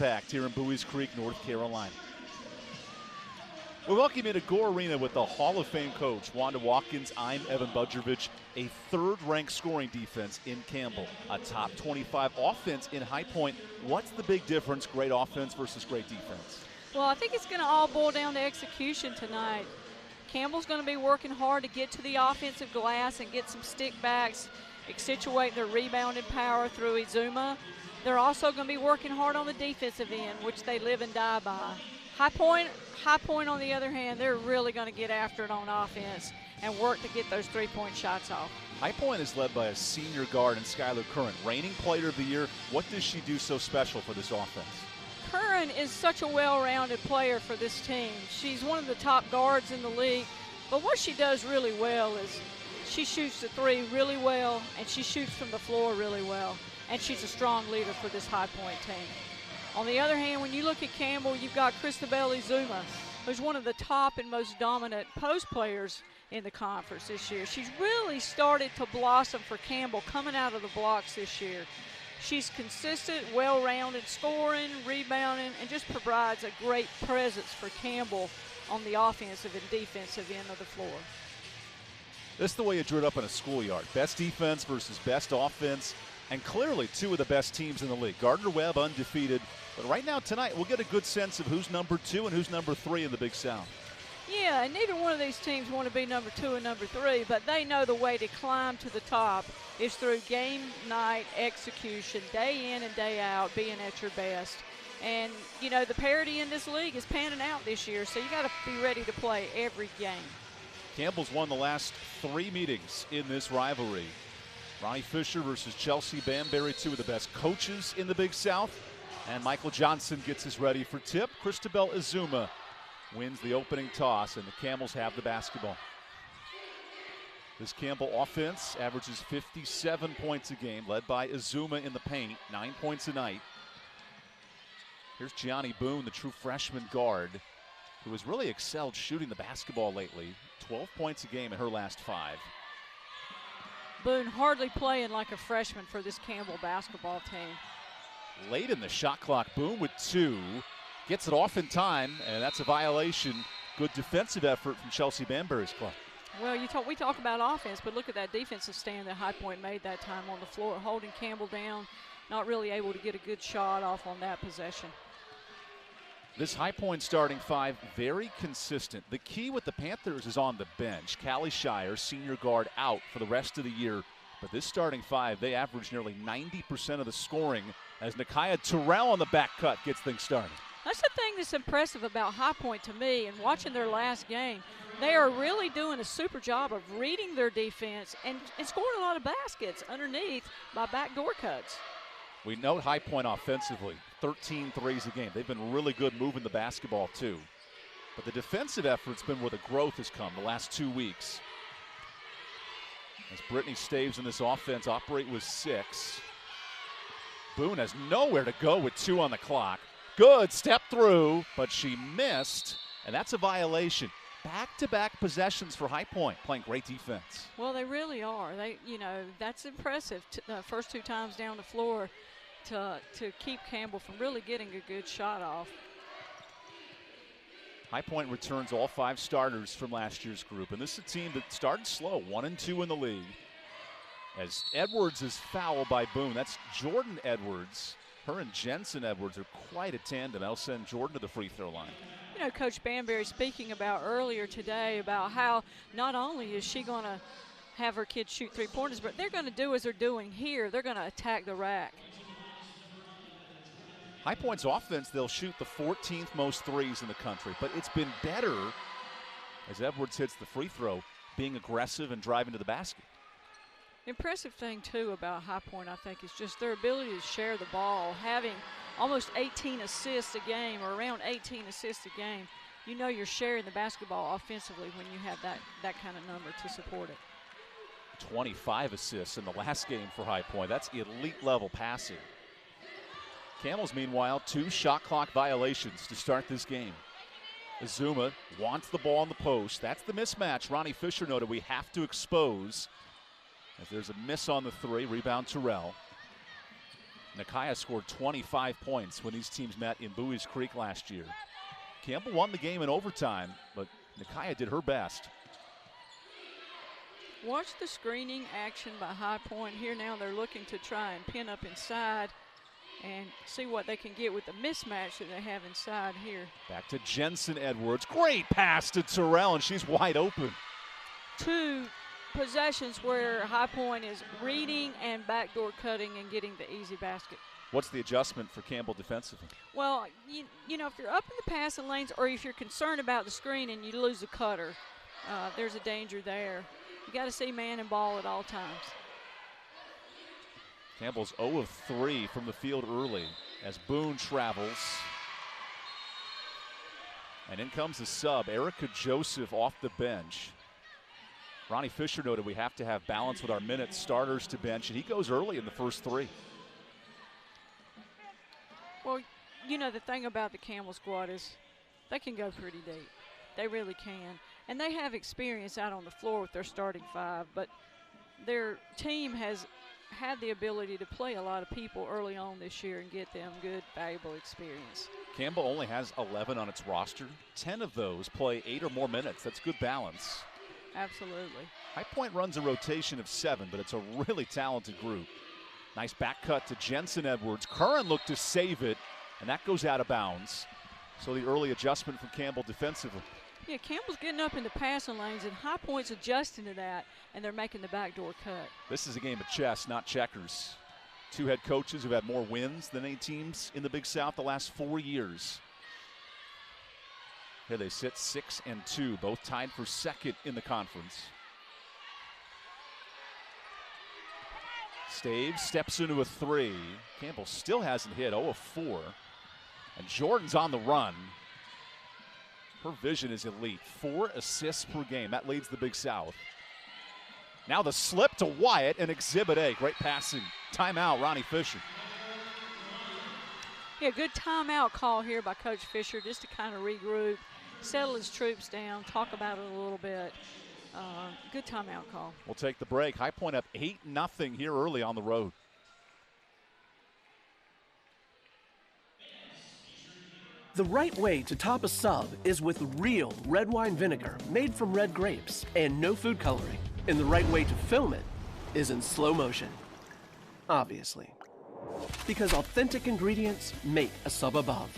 jam-packed here in Buies Creek, North Carolina. We welcome you to Gore Arena with the Hall of Fame coach, Wanda Watkins. I'm Evan Budrovich. A third-ranked scoring defense in Campbell, a top 25 offense in High Point. What's the big difference, great offense versus great defense? Well, I think it's going to all boil down to execution tonight. Campbell's going to be working hard to get to the offensive glass and get some stick backs, accentuate their rebounding power through Izuma. They're also going to be working hard on the defensive end, which they live and die by. High Point, on the other hand, they're really going to get after it on offense and work to get those three-point shots off. High Point is led by a senior guard in Skylar Curran, reigning player of the year. What does she do so special for this offense? Curran is such a well-rounded player for this team. She's one of the top guards in the league, but what she does really well is she shoots the three really well, and she shoots from the floor really well, and she's a strong leader for this High Point team. On the other hand, when you look at Campbell, you've got Christabel Izuma, who's one of the top and most dominant post players in the conference this year. She's really started to blossom for Campbell coming out of the blocks this year. She's consistent, well-rounded, scoring, rebounding, and just provides a great presence for Campbell on the offensive and defensive end of the floor. This is the way you drew it up in a schoolyard. Best defense versus best offense, and clearly two of the best teams in the league. Gardner-Webb undefeated, but right now tonight we'll get a good sense of who's number 2 and who's number 3 in the Big South. Yeah, and neither one of these teams want to be number 2 and number 3, but they know the way to climb to the top is through game night execution, day in and day out, being at your best. And, you know, the parity in this league is panning out this year, so you got to be ready to play every game. Campbell's won the last 3 meetings in this rivalry. Ronnie Fisher versus Chelsea Bamberry, two of the best coaches in the Big South. And Michael Johnson gets us ready for tip. Christabel Izuma wins the opening toss, and the Camels have the basketball. This Campbell offense averages 57 points a game, led by Izuma in the paint, 9 points a night. Here's Gianni Boone, the true freshman guard, who has really excelled shooting the basketball lately. 12 points a game in her last 5. Boone hardly playing like a freshman for this Campbell basketball team. Late in the shot clock, Boone with 2. Gets it off in time, and that's a violation. Good defensive effort from Chelsea Bamberry's club. Well, we talk about offense, but look at that defensive stand that High Point made that time on the floor, holding Campbell down, not really able to get a good shot off on that possession. This High Point starting 5, very consistent. The key with the Panthers is on the bench. Callie Shire, senior guard, out for the rest of the year. But this starting 5, they average nearly 90% of the scoring as Nakia Terrell on the back cut gets things started. That's the thing that's impressive about High Point to me, and watching their last game. They are really doing a super job of reading their defense and scoring a lot of baskets underneath by backdoor cuts. We note High Point offensively, 13 threes a game. They've been really good moving the basketball too. But the defensive effort's been where the growth has come the last 2 weeks. As Brittany Staves in this offense operate with 6. Boone has nowhere to go with 2 on the clock. Good step through, but she missed, and that's a violation. Back-to-back possessions for High Point, playing great defense. Well, they really are. That's impressive. First 2 times down the floor to keep Campbell from really getting a good shot off. High Point returns all 5 starters from last year's group, and this is a team that started slow, 1-2 in the league. As Edwards is fouled by Boone, that's Jordan Edwards. Her and Jensen Edwards are quite a tandem. They'll send Jordan to the free throw line. You know, Coach Bamberry speaking about earlier today about how not only is she going to have her kids shoot 3-pointers, but they're going to do as they're doing here. They're going to attack the rack. High Point's offense, they'll shoot the 14th most threes in the country, but it's been better as Edwards hits the free throw, being aggressive and driving to the basket. Impressive thing, too, about High Point, I think, is just their ability to share the ball, having almost 18 assists a game or around 18 assists a game. You know you're sharing the basketball offensively when you have that kind of number to support it. 25 assists in the last game for High Point. That's elite-level passing. Camels, meanwhile, 2 shot clock violations to start this game. Izuma wants the ball on the post. That's the mismatch Ronnie Fisher noted we have to expose. As there's a miss on the 3, rebound Terrell. Nakia scored 25 points when these teams met in Bowie's Creek last year. Campbell won the game in overtime, but Nakia did her best. Watch the screening action by High Point here. Now they're looking to try and pin up inside and see what they can get with the mismatch that they have inside here. Back to Jensen Edwards. Great pass to Terrell, and she's wide open. 2 possessions where High Point is reading and backdoor cutting and getting the easy basket. What's the adjustment for Campbell defensively? Well, you know, if you're up in the passing lanes or if you're concerned about the screen and you lose a cutter, there's a danger there. You got to see man and ball at all times. Campbell's 0 of 3 from the field early as Boone travels. And in comes the sub, Erica Joseph off the bench. Ronnie Fisher noted we have to have balance with our minutes, starters to bench, and he goes early in the first 3. Well, you know, the thing about the Campbell squad is they can go pretty deep. They really can. And they have experience out on the floor with their starting 5, but their team has had the ability to play a lot of people early on this year and get them good, valuable experience. Campbell only has 11 on its roster. 10 of those play 8 or more minutes. That's good balance. Absolutely. High Point runs a rotation of 7, but it's a really talented group. Nice back cut to Jensen Edwards. Curran looked to save it, and that goes out of bounds. So the early adjustment from Campbell defensively. Yeah, Campbell's getting up in the passing lanes, and High Point's adjusting to that, and they're making the backdoor cut. This is a game of chess, not checkers. 2 head coaches who've had more wins than any teams in the Big South the last 4 years. Here they sit 6-2, both tied for second in the conference. Staves steps into a 3. Campbell still hasn't hit, 0 of 4. And Jordan's on the run. Her vision is elite. 4 assists per game. That leads the Big South. Now the slip to Wyatt and Exhibit A. Great passing. Timeout, Ronnie Fisher. Yeah, good timeout call here by Coach Fisher just to kind of regroup, settle his troops down, talk about it a little bit. Good timeout call. We'll take the break. High Point up 8-0 here early on the road. The right way to top a sub is with real red wine vinegar made from red grapes and no food coloring. And the right way to film it is in slow motion. Obviously. Because authentic ingredients make a sub above.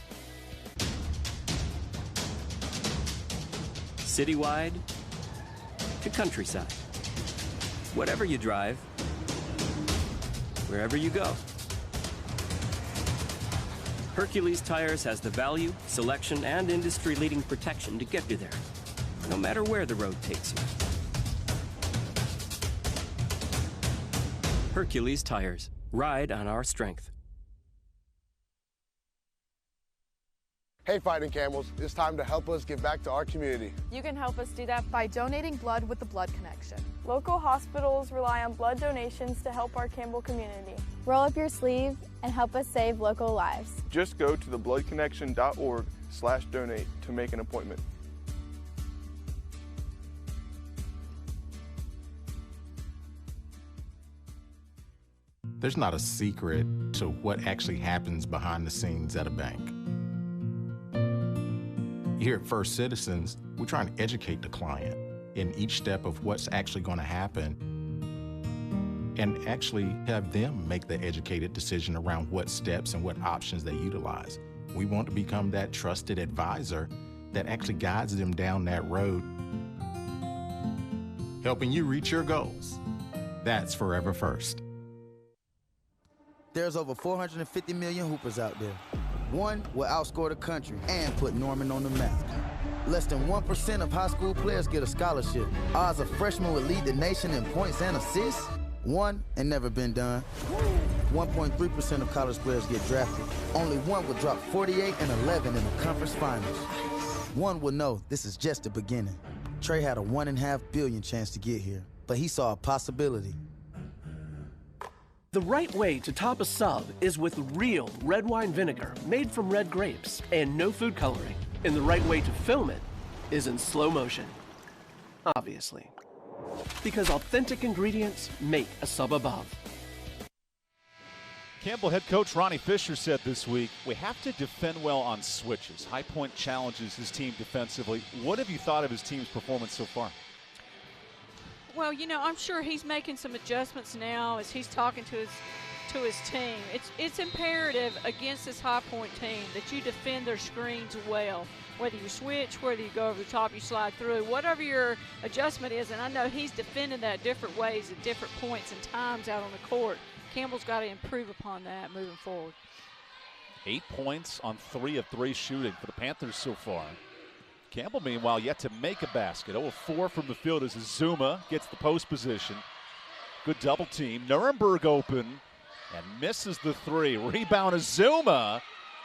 Citywide to countryside. Whatever you drive, wherever you go. Hercules Tires has the value, selection, and industry-leading protection to get you there, no matter where the road takes you. Hercules Tires. Ride on our strength. Hey, Fighting Camels, it's time to help us give back to our community. You can help us do that by donating blood with the Blood Connection. Local hospitals rely on blood donations to help our Campbell community. Roll up your sleeve and help us save local lives. Just go to thebloodconnection.org/donate to make an appointment. There's not a secret to what actually happens behind the scenes at a bank. Here at First Citizens, we're trying to educate the client in each step of what's actually going to happen and actually have them make the educated decision around what steps and what options they utilize. We want to become that trusted advisor that actually guides them down that road, helping you reach your goals. That's Forever First. There's over 450 million hoopers out there. One will outscore the country and put Norman on the map. Less than 1% of high school players get a scholarship. Odds a freshman would lead the nation in points and assists. One and never been done. 1.3% of college players get drafted. Only one will drop 48 and 11 in the conference finals. One will know this is just the beginning. Trey had a 1.5 billion chance to get here, but he saw a possibility. The right way to top a sub is with real red wine vinegar made from red grapes and no food coloring. And the right way to film it is in slow motion. Obviously. Because authentic ingredients make a sub above. Campbell head coach Ronnie Fisher said this week, we have to defend well on switches. High Point challenges his team defensively. What have you thought of his team's performance so far? Well, you know, I'm sure he's making some adjustments now as he's talking to his team. It's imperative against this High Point team that you defend their screens well. Whether you switch, whether you go over the top, you slide through, whatever your adjustment is, and I know he's defended that different ways at different points and times out on the court. Campbell's got to improve upon that moving forward. 8 points on 3 of 3 shooting for the Panthers so far. Campbell, meanwhile, yet to make a basket. 0 of 4 from the field as Azuma gets the post position. Good double team. Nuremberg open and misses the 3. Rebound Azuma.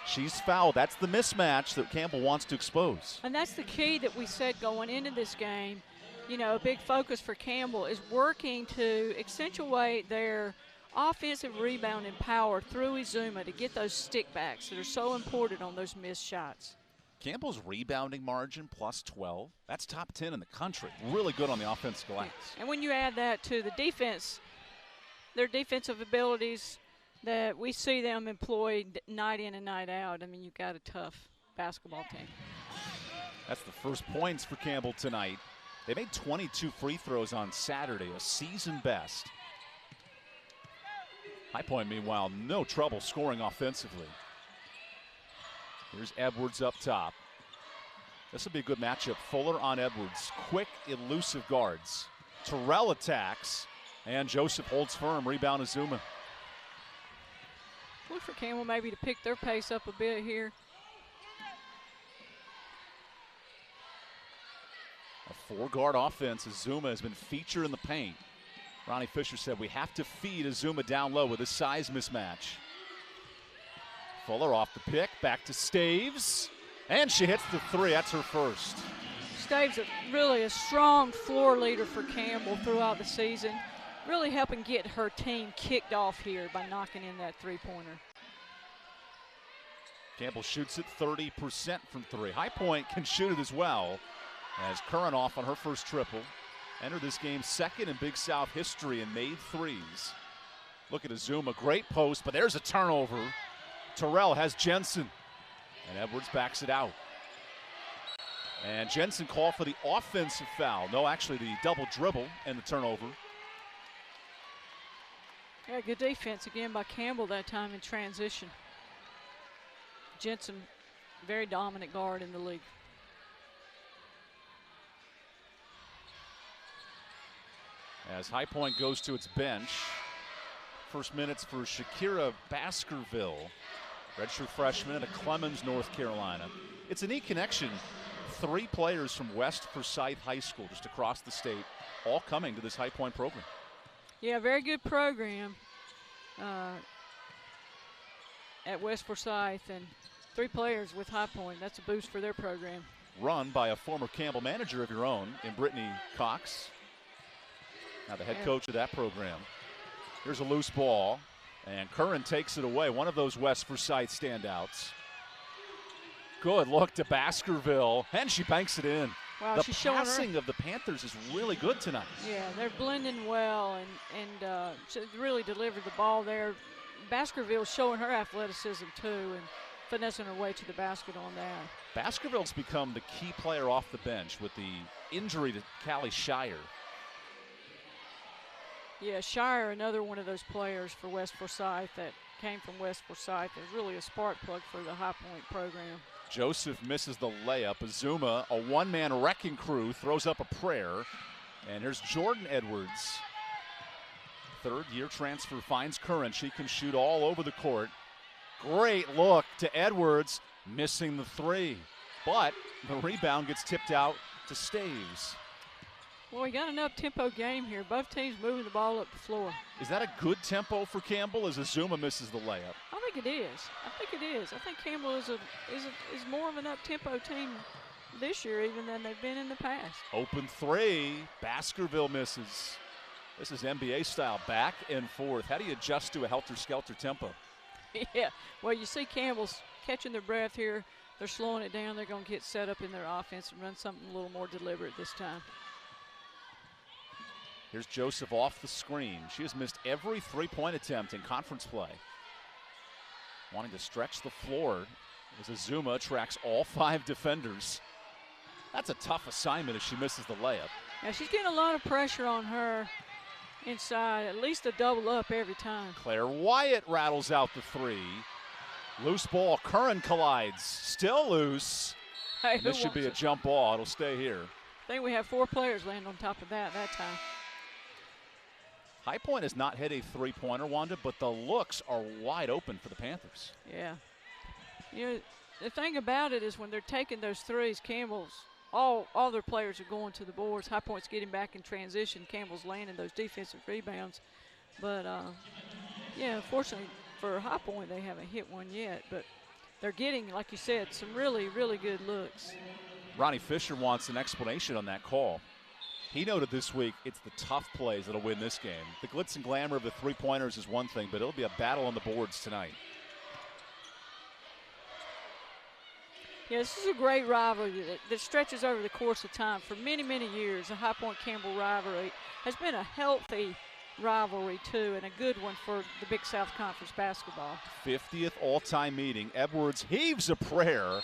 She's fouled. That's the mismatch that Campbell wants to expose. And that's the key that we said going into this game. You know, a big focus for Campbell is working to accentuate their offensive rebounding power through Azuma to get those stickbacks that are so important on those missed shots. Campbell's rebounding margin plus 12. That's top 10 in the country. Really good on the offensive glass. And when you add that to the defense, their defensive abilities that we see them employed night in and night out, I mean, you've got a tough basketball team. That's the first points for Campbell tonight. They made 22 free throws on Saturday, a season best. High Point, meanwhile, no trouble scoring offensively. Here's Edwards up top. This will be a good matchup. Fuller on Edwards. Quick, elusive guards. Terrell attacks, and Joseph holds firm. Rebound Azuma. Look for Campbell maybe to pick their pace up a bit here. A 4-guard offense. Azuma has been featured in the paint. Ronnie Fisher said we have to feed Azuma down low with a size mismatch. Fuller off the pick, back to Staves, and she hits the 3. That's her first. Staves really a strong floor leader for Campbell throughout the season, really helping get her team kicked off here by knocking in that 3-pointer. Campbell shoots it 30% from 3. High Point can shoot it as well, as Curran off on her first triple. Entered this game second in Big South history and made 3s. Look at Azuma, great post, but there's a turnover. Terrell has Jensen, and Edwards backs it out. And Jensen called for the offensive foul. No, actually the double dribble and the turnover. Yeah, good defense again by Campbell that time in transition. Jensen, very dominant guard in the league. As High Point goes to its bench, first minutes for Shakira Baskerville, redshirt freshman out of Clemens, North Carolina. It's a neat connection. 3 players from West Forsyth High School, just across the state, all coming to this High Point program. Yeah, very good program at West Forsyth, and 3 players with High Point. That's a boost for their program. Run by a former Campbell manager of your own in Brittany Cox. Now the head coach of that program. Here's a loose ball, and Curran takes it away. One of those West Forsyth standouts. Good look to Baskerville, and she banks it in. Wow, the she's showing passing of the Panthers is really good tonight. Yeah, they're blending well and she really delivered the ball there. Baskerville's showing her athleticism too and finessing her way to the basket on that. Baskerville's become the key player off the bench with the injury to Callie Shire. Yeah, Shire, another one of those players for West Forsyth that came from West Forsyth, is really a spark plug for the High Point program. Joseph misses the layup. Azuma, a one-man wrecking crew, throws up a prayer. And here's Jordan Edwards. Third-year transfer finds Curran. She can shoot all over the court. Great look to Edwards, missing the 3. But the rebound gets tipped out to Staves. Well, we got an up-tempo game here. Both teams moving the ball up the floor. Is that a good tempo for Campbell as Azuma misses the layup? I think it is. I think Campbell is more of an up-tempo team this year even than they've been in the past. Open 3. Baskerville misses. This is NBA style, back and forth. How do you adjust to a helter-skelter tempo? Yeah, well, you see Campbell's catching their breath here. They're slowing it down. They're going to get set up in their offense and run something a little more deliberate this time. Here's Joseph off the screen. She has missed every 3-point attempt in conference play. wanting to stretch the floor as Azuma tracks all 5 defenders. That's a tough assignment if she misses the layup. Yeah, she's getting a lot of pressure on her inside, at least a double up every time. Claire Wyatt rattles out the 3. Loose ball, Curran collides, still loose. Hey, this should be a jump ball, it'll stay here. I think we have 4 players land on top of that time. High Point has not hit a 3-pointer, Wanda, but the looks are wide open for the Panthers. Yeah. You know, the thing about it is when they're taking those threes, Campbell's, all their players are going to the boards. High Point's getting back in transition. Campbell's landing those defensive rebounds. But, yeah, unfortunately for High Point, they haven't hit one yet. But they're getting, like you said, some really, really good looks. Ronnie Fisher wants an explanation on that call. He noted this week it's the tough plays that'll win this game. The glitz and glamour of the 3-pointers is one thing, but it'll be a battle on the boards tonight. Yeah, this is a great rivalry that stretches over the course of time. For many, many years, the High Point-Campbell rivalry has been a healthy rivalry, too, and a good one for the Big South Conference basketball. 50th all-time meeting. Edwards heaves a prayer.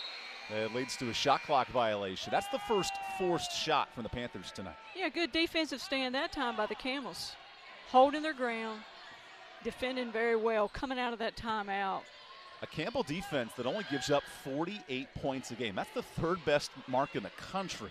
It leads to a shot clock violation. That's the first forced shot from the Panthers tonight. Yeah, good defensive stand that time by the Camels. Holding their ground, defending very well, coming out of that timeout. A Campbell defense that only gives up 48 points a game. That's the 3rd best mark in the country.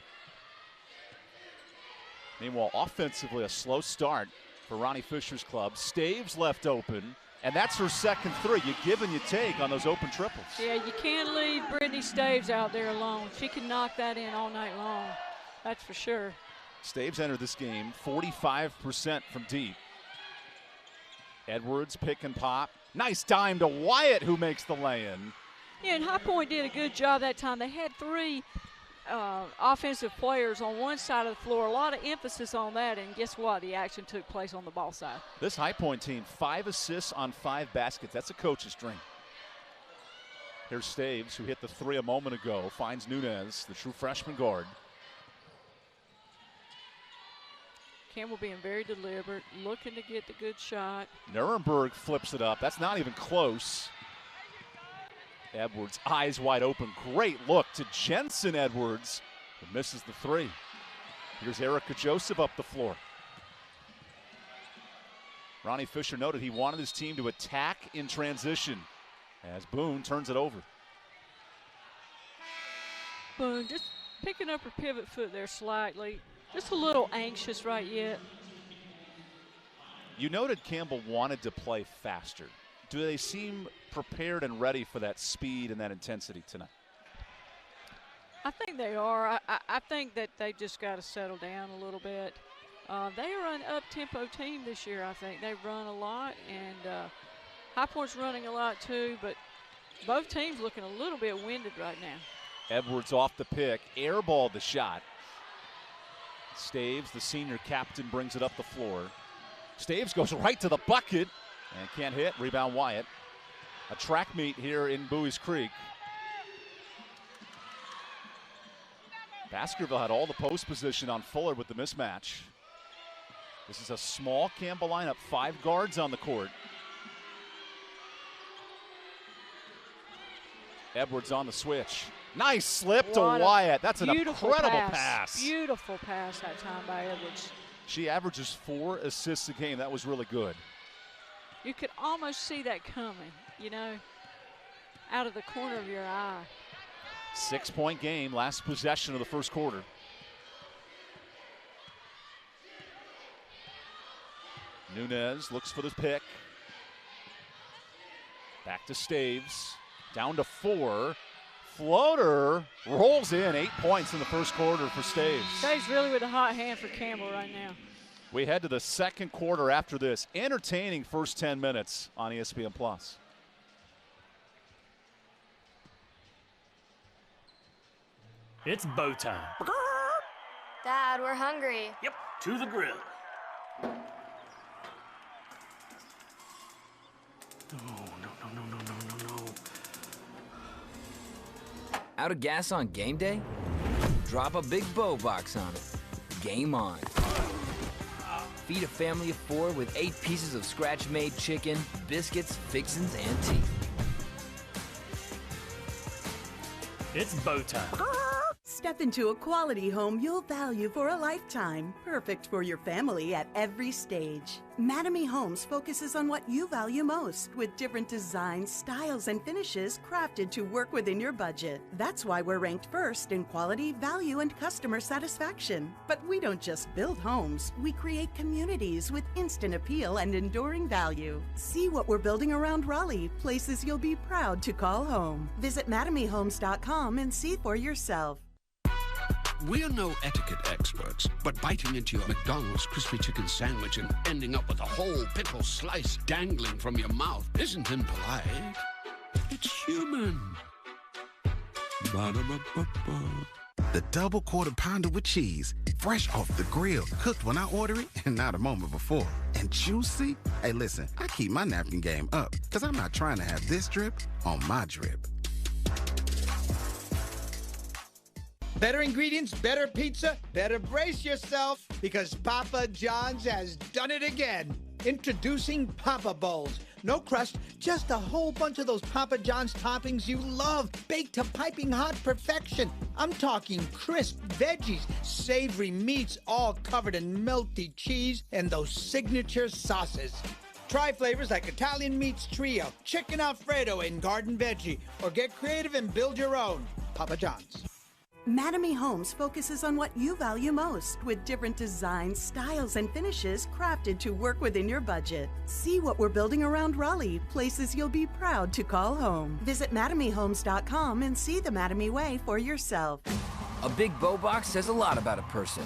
Meanwhile, offensively, a slow start for Ronnie Fisher's club. Staves left open, and that's her second 3. You give and you take on those open triples. Yeah, you can't leave Brittany Staves out there alone. She can knock that in all night long. That's for sure. Staves entered this game 45% from deep. Edwards pick and pop. Nice dime to Wyatt, who makes the lay-in. Yeah, and High Point did a good job that time. They had 3 offensive players on one side of the floor. A lot of emphasis on that, and guess what? The action took place on the ball side. This High Point team, 5 assists on 5 baskets. That's a coach's dream. Here's Staves, who hit the 3 a moment ago, finds Nunez, the true freshman guard. Campbell being very deliberate, looking to get the good shot. Nuremberg flips it up. That's not even close. Edwards, eyes wide open. Great look to Jensen Edwards, who misses the 3. Here's Erica Joseph up the floor. Ronnie Fisher noted he wanted his team to attack in transition as Boone turns it over. Boone just picking up her pivot foot there slightly. Just a little anxious right yet. You noted Campbell wanted to play faster. Do they seem prepared and ready for that speed and that intensity tonight? I think they are. I think that they just got to settle down a little bit. They are an up-tempo team this year, I think. They run a lot, and High Point's running a lot too, but both teams looking a little bit winded right now. Edwards off the pick, airballed the shot. Staves, the senior captain, brings it up the floor. Staves goes right to the bucket and can't hit. Rebound Wyatt. A track meet here in Bowie's Creek. Baskerville had all the post position on Fuller with the mismatch. This is a small Campbell lineup, 5 guards on the court. Edwards on the switch. Nice slip to Wyatt. That's an incredible pass. Beautiful pass that time by Edwards. She averages 4 assists a game. That was really good. You could almost see that coming, you know, out of the corner of your eye. 6-point game, last possession of the first quarter. Nunez looks for the pick. Back to Staves. Down to 4. Floater rolls in. 8 points in the first quarter for Staves. Staves really with a hot hand for Campbell right now. We head to the second quarter after this. Entertaining first 10 minutes on ESPN+. It's bow time. Dad, we're hungry. Yep, to the grill. No. Out of gas on game day? Drop a big bow box on it. Game on. Feed a family of 4 with 8 pieces of scratch-made chicken, biscuits, fixins, and tea. It's bow time. Step into a quality home you'll value for a lifetime. Perfect for your family at every stage. Mattamy Homes focuses on what you value most with different designs, styles, and finishes crafted to work within your budget. That's why we're ranked first in quality, value, and customer satisfaction. But we don't just build homes, we create communities with instant appeal and enduring value. See what we're building around Raleigh, places you'll be proud to call home. Visit MattamyHomes.com and see for yourself. We're no etiquette experts, but biting into your McDonald's crispy chicken sandwich and ending up with a whole pickle slice dangling from your mouth isn't impolite. It's human. Ba-da-ba-ba-ba. The double quarter pounder with cheese, fresh off the grill, cooked when I order it and not a moment before. And juicy? Hey, listen, I keep my napkin game up because I'm not trying to have this drip on my drip. Better ingredients, better pizza, better brace yourself because Papa John's has done it again. Introducing Papa Bowls. No crust, just a whole bunch of those Papa John's toppings you love, baked to piping hot perfection. I'm talking crisp veggies, savory meats, all covered in melty cheese, and those signature sauces. Try flavors like Italian Meats Trio, Chicken Alfredo, and Garden Veggie, or get creative and build your own. Papa John's. Mattamy Homes focuses on what you value most with different designs, styles, and finishes crafted to work within your budget. See what we're building around Raleigh, places you'll be proud to call home. Visit MattamyHomes.com and see the Mattamy way for yourself. A big bow box says a lot about a person.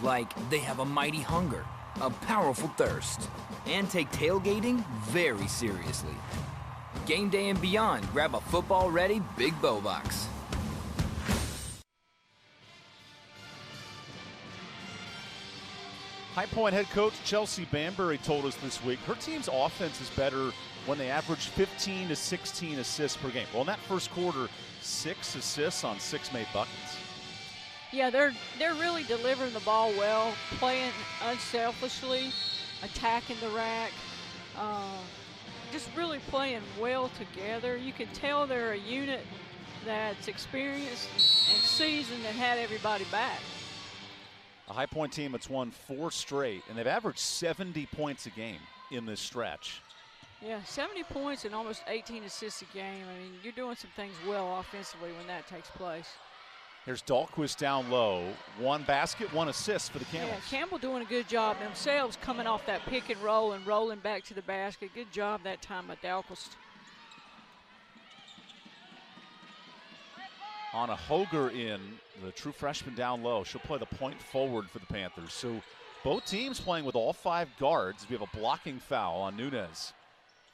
Like they have a mighty hunger, a powerful thirst, and take tailgating very seriously. Game day and beyond, grab a football-ready big bow box. High Point head coach Chelsea Bambury told us this week her team's offense is better when they average 15 to 16 assists per game. Well, in that first quarter, 6 assists on 6 made buckets. Yeah, they're really delivering the ball well, playing unselfishly, attacking the rack, just really playing well together. You can tell they're a unit that's experienced and seasoned and had everybody back. A High Point team that's won 4 straight, and they've averaged 70 points a game in this stretch. Yeah, 70 points and almost 18 assists a game. I mean, you're doing some things well offensively when that takes place. Here's Dahlquist down low. 1 basket, 1 assist for the Camels. Yeah, Campbell doing a good job themselves coming off that pick and roll and rolling back to the basket. Good job that time by Dahlquist. Anna Hoger in, the true freshman down low. She'll play the point forward for the Panthers. So both teams playing with all 5 guards. We have a blocking foul on Nunez.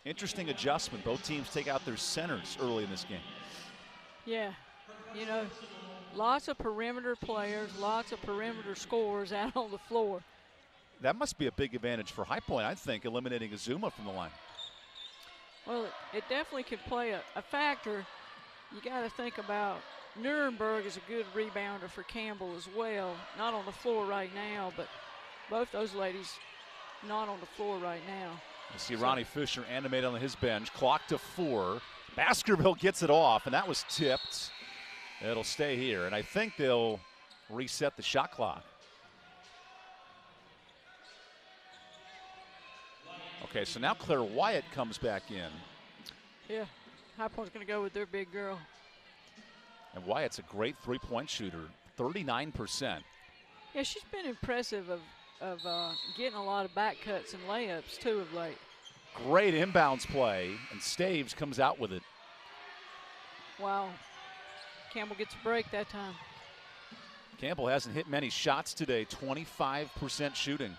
Interesting adjustment. Both teams take out their centers early in this game. Yeah, you know, lots of perimeter players, lots of perimeter scorers out on the floor. That must be a big advantage for High Point, I think, eliminating Azuma from the line. Well, it definitely could play a factor. You got to think about Nuremberg is a good rebounder for Campbell as well. Not on the floor right now, but both those ladies not on the floor right now. You see Ronnie Fisher animated on his bench. Clock to 4. Baskerville gets it off, and that was tipped. It'll stay here, and I think they'll reset the shot clock. Okay, so now Claire Wyatt comes back in. Yeah, High Point's going to go with their big girl. And Wyatt's a great three-point shooter, 39%. Yeah, she's been impressive of getting a lot of back cuts and layups, too, of late. Great inbounds play, and Staves comes out with it. Wow. Campbell gets a break that time. Campbell hasn't hit many shots today, 25% shooting.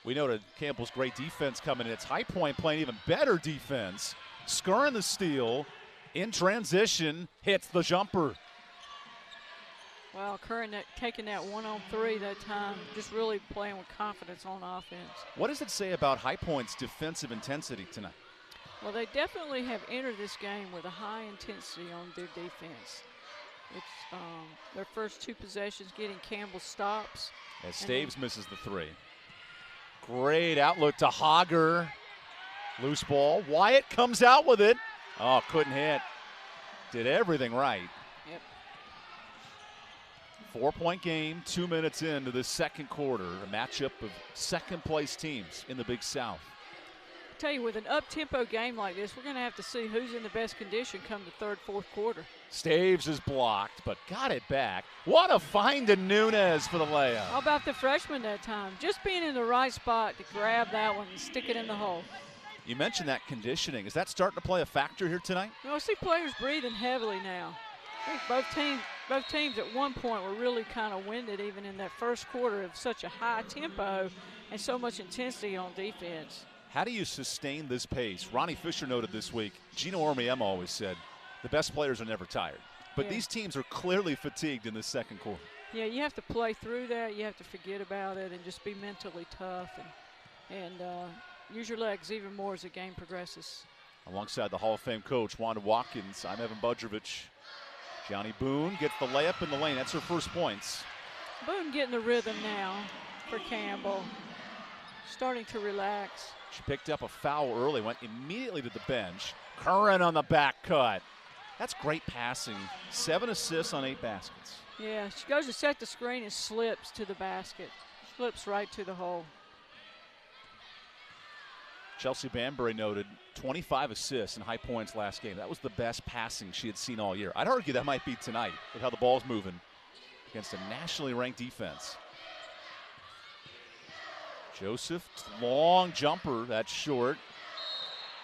We know that Campbell's great defense coming in. It's High Point playing even better defense. Scoring the steal, in transition, hits the jumper. Wow, Curran taking that 1-on-3 that time, just really playing with confidence on offense. What does it say about High Point's defensive intensity tonight? Well, they definitely have entered this game with a high intensity on their defense. It's their first 2 possessions getting Campbell stops. As Staves misses the 3. Great outlook to Hager. Loose ball. Wyatt comes out with it. Oh, couldn't hit. Did everything right. Yep. 4-point game, 2 minutes into the second quarter. A matchup of second-place teams in the Big South. I tell you, with an up-tempo game like this, we're going to have to see who's in the best condition come the third, fourth quarter. Staves is blocked, but got it back. What a find to Nunez for the layup. How about the freshman that time? Just being in the right spot to grab that one and stick it in the hole. You mentioned that conditioning. Is that starting to play a factor here tonight? I see players breathing heavily now. I think both teams at one point were really kind of winded even in that first quarter of such a high tempo and so much intensity on defense. How do you sustain this pace? Ronnie Fisher noted this week, Gino Ormiema always said, the best players are never tired. But these teams are clearly fatigued in the second quarter. Yeah, you have to play through that. You have to forget about it and just be mentally tough and use your legs even more as the game progresses. Alongside the Hall of Fame coach, Wanda Watkins, I'm Evan Budrovich. Gianni Boone gets the layup in the lane. That's her first points. Boone getting the rhythm now for Campbell. Starting to relax. She picked up a foul early, went immediately to the bench. Curran on the back cut. That's great passing. 7 assists on 8 baskets. Yeah, she goes to set the screen and slips to the basket. Slips right to the hole. Chelsea Banbury noted 25 assists and high points last game. That was the best passing she had seen all year. I'd argue that might be tonight with how the ball's moving against a nationally ranked defense. Joseph, long jumper, that's short.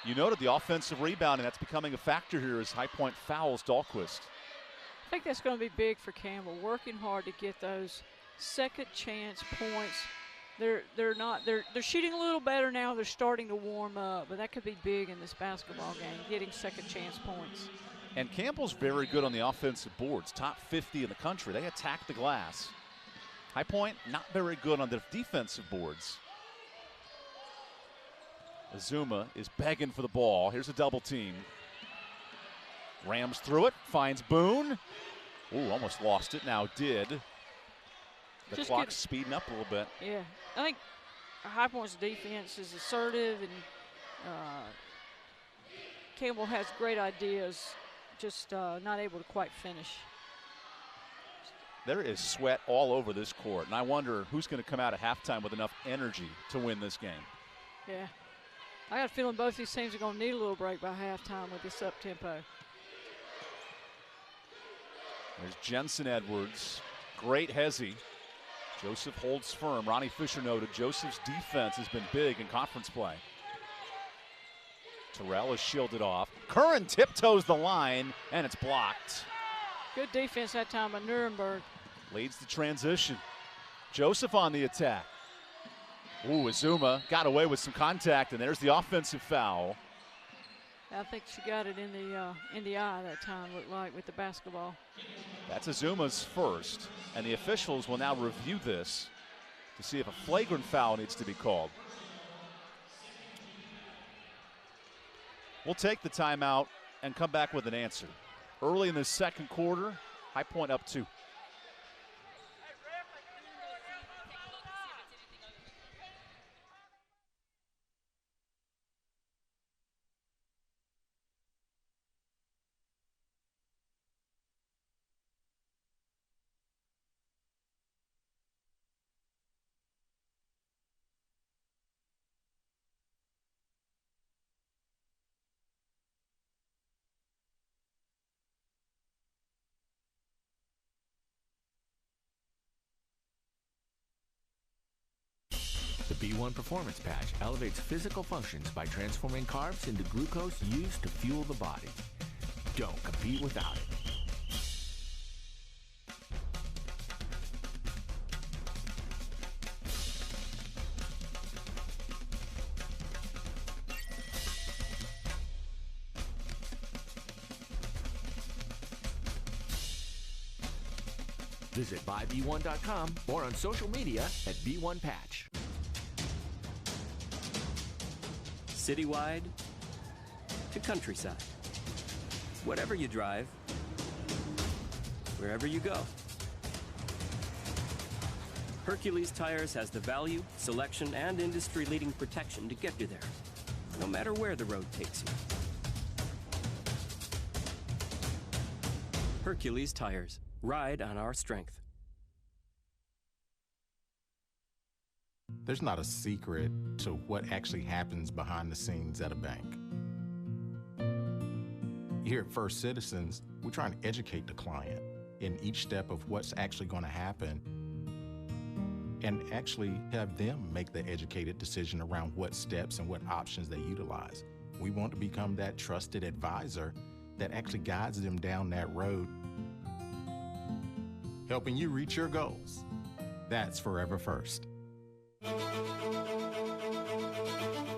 You noted the offensive rebounding. That's becoming a factor here as High Point fouls Dahlquist. I think that's going to be big for Campbell, working hard to get those second chance points. They're shooting a little better now. They're starting to warm up, but that could be big in this basketball game, getting second chance points. And Campbell's very good on the offensive boards, top 50 in the country. They attack the glass. High Point, not very good on the defensive boards. Azuma is begging for the ball. Here's a double team. Rams through it, finds Boone. Ooh, almost lost it, now did. The clock's speeding up a little bit. Yeah, I think High Point's defense is assertive, and Campbell has great ideas, just not able to quite finish. There is sweat all over this court, and I wonder who's going to come out at halftime with enough energy to win this game. Yeah, I got a feeling both these teams are going to need a little break by halftime with this up-tempo. There's Jensen Edwards, great hezzy. Joseph holds firm. Ronnie Fisher noted Joseph's defense has been big in conference play. Terrell is shielded off. Curran tiptoes the line, and it's blocked. Good defense that time by Nuremberg. Leads the transition. Joseph on the attack. Ooh, Azuma got away with some contact, and there's the offensive foul. I think she got it in the eye that time, looked like, with the basketball. That's Azuma's first, and the officials will now review this to see if a flagrant foul needs to be called. We'll take the timeout and come back with an answer. Early in the second quarter, High Point up 2. The B1 Performance Patch elevates physical functions by transforming carbs into glucose used to fuel the body. Don't compete without it. Visit buyb1.com or on social media at B1Patch. Citywide to countryside. Whatever you drive, wherever you go. Hercules Tires has the value, selection, and industry-leading protection to get you there, no matter where the road takes you. Hercules Tires. Ride on our strength. There's not a secret to what actually happens behind the scenes at a bank. Here at First Citizens, we're trying to educate the client in each step of what's actually going to happen and actually have them make the educated decision around what steps and what options they utilize. We want to become that trusted advisor that actually guides them down that road, helping you reach your goals. That's Forever First.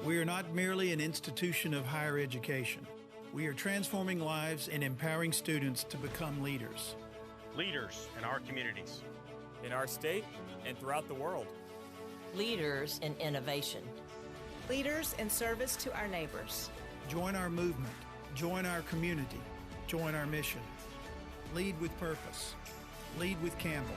We are not merely an institution of higher education. We are transforming lives and empowering students to become leaders. Leaders in our communities, in our state, and throughout the world. Leaders in innovation. Leaders in service to our neighbors. Join our movement. Join our community. Join our mission. Lead with purpose. Lead with Campbell.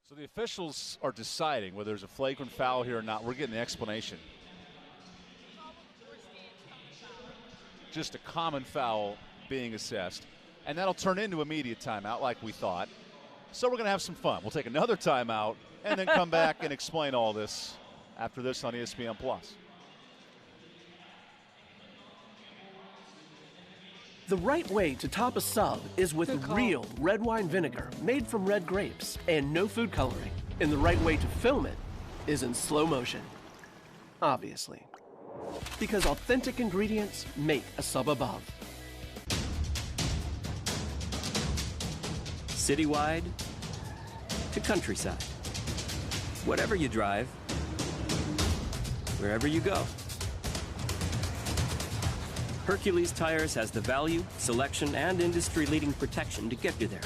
So the officials are deciding whether there's a flagrant foul here or not. We're getting the explanation. Just a common foul being assessed. And that'll turn into immediate timeout like we thought. So we're going to have some fun. We'll take another timeout and then come back and explain all this after this on ESPN+. The right way to top a sub is with real red wine vinegar made from red grapes and no food coloring. And the right way to film it is in slow motion. Obviously. Because authentic ingredients make a sub above. Citywide to countryside. Whatever you drive, wherever you go. Hercules Tires has the value, selection, and industry-leading protection to get you there,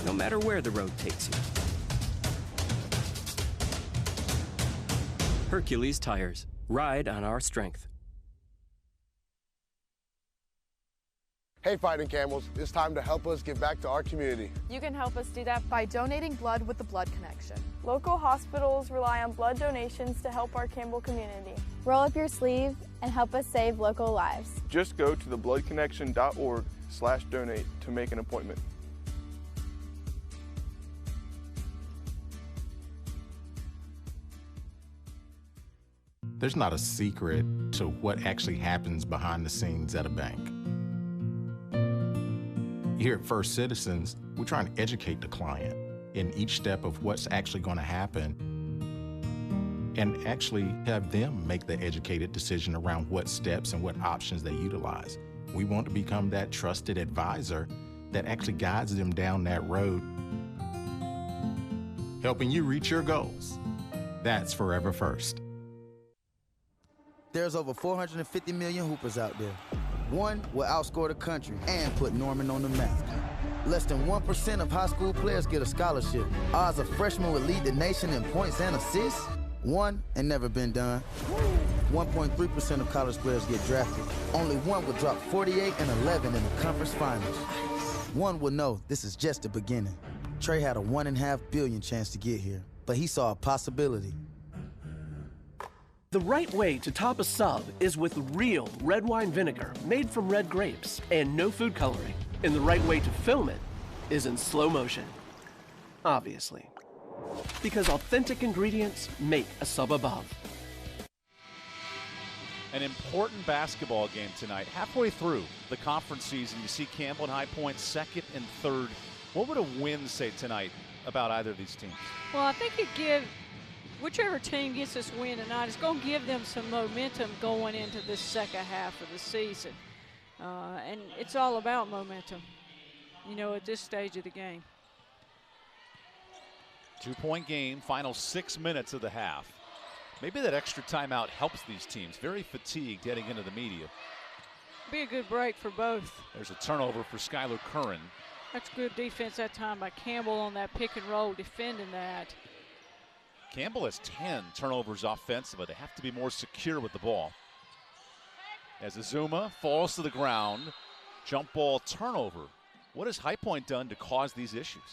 no matter where the road takes you. Hercules Tires. Ride on our strength. Hey, Fighting Camels, it's time to help us give back to our community. You can help us do that by donating blood with the Blood Connection. Local hospitals rely on blood donations to help our Campbell community. Roll up your sleeve and help us save local lives. Just go to thebloodconnection.org/donate to make an appointment. There's not a secret to what actually happens behind the scenes at a bank. Here at First Citizens, we're trying to educate the client in each step of what's actually going to happen and actually have them make the educated decision around what steps and what options they utilize. We want to become that trusted advisor that actually guides them down that road, helping you reach your goals. That's Forever First. There's over 450 million hoopers out there. One will outscore the country and put Norman on the map. Less than 1% of high school players get a scholarship. Odds of freshmen would lead the nation in points and assists. One and never been done. 1.3% of college players get drafted. Only one will drop 48 and 11 in the conference finals. One will know this is just the beginning. Trey had a 1.5 billion chance to get here, but he saw a possibility. The right way to top a sub is with real red wine vinegar made from red grapes and no food coloring. And the right way to film it is in slow motion. Obviously. Because authentic ingredients make a sub above. An important basketball game tonight. Halfway through the conference season, you see Campbell and High Point second and third. What would a win say tonight about either of these teams? Well, I think it'd give whichever team gets this win tonight, it's going to give them some momentum going into this second half of the season. And it's all about momentum, you know, at this stage of the game. 2-point game, final 6 minutes of the half. Maybe that extra timeout helps these teams. Very fatigued heading into the media. Be a good break for both. There's a turnover for Skylar Curran. That's good defense that time by Campbell on that pick and roll, defending that. Campbell has 10 turnovers offensively. They have to be more secure with the ball. As Azuma falls to the ground, jump ball turnover. What has High Point done to cause these issues?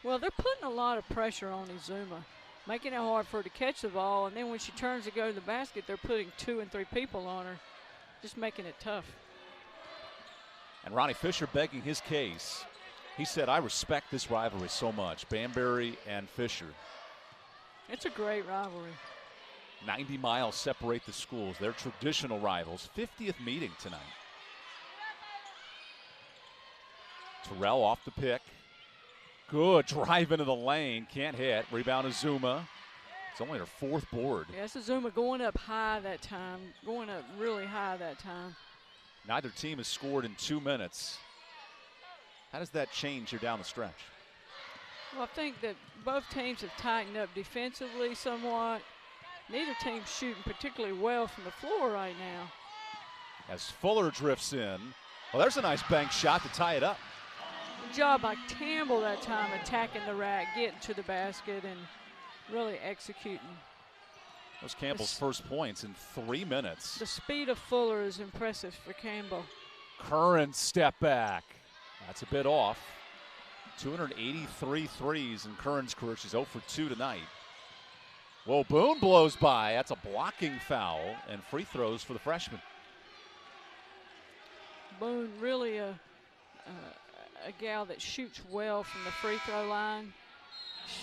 Well, they're putting a lot of pressure on Azuma, making it hard for her to catch the ball, and then when she turns to go to the basket, they're putting 2 and 3 people on her, just making it tough. And Ronnie Fisher begging his case. He said, I respect this rivalry so much, Banbury and Fisher. It's a great rivalry. 90 miles separate the schools. They're traditional rivals. 50th meeting tonight. Terrell off the pick. Good drive into the lane. Can't hit. Rebound Azuma. It's only her 4th board. Yes, Azuma going up high that time. Going up really high that time. Neither team has scored in 2 minutes. How does that change here down the stretch? Well, I think that both teams have tightened up defensively somewhat. Neither team's shooting particularly well from the floor right now. As Fuller drifts in. Well, there's a nice bank shot to tie it up. Good job by Campbell that time, attacking the rack, getting to the basket, and really executing. Those Campbell's first points in 3 minutes. The speed of Fuller is impressive for Campbell. Curran step back. That's a bit off. 283 threes in Curran's career. She's 0 for 2 tonight. Whoa, Boone blows by. That's a blocking foul and free throws for the freshman. Boone really a gal that shoots well from the free throw line.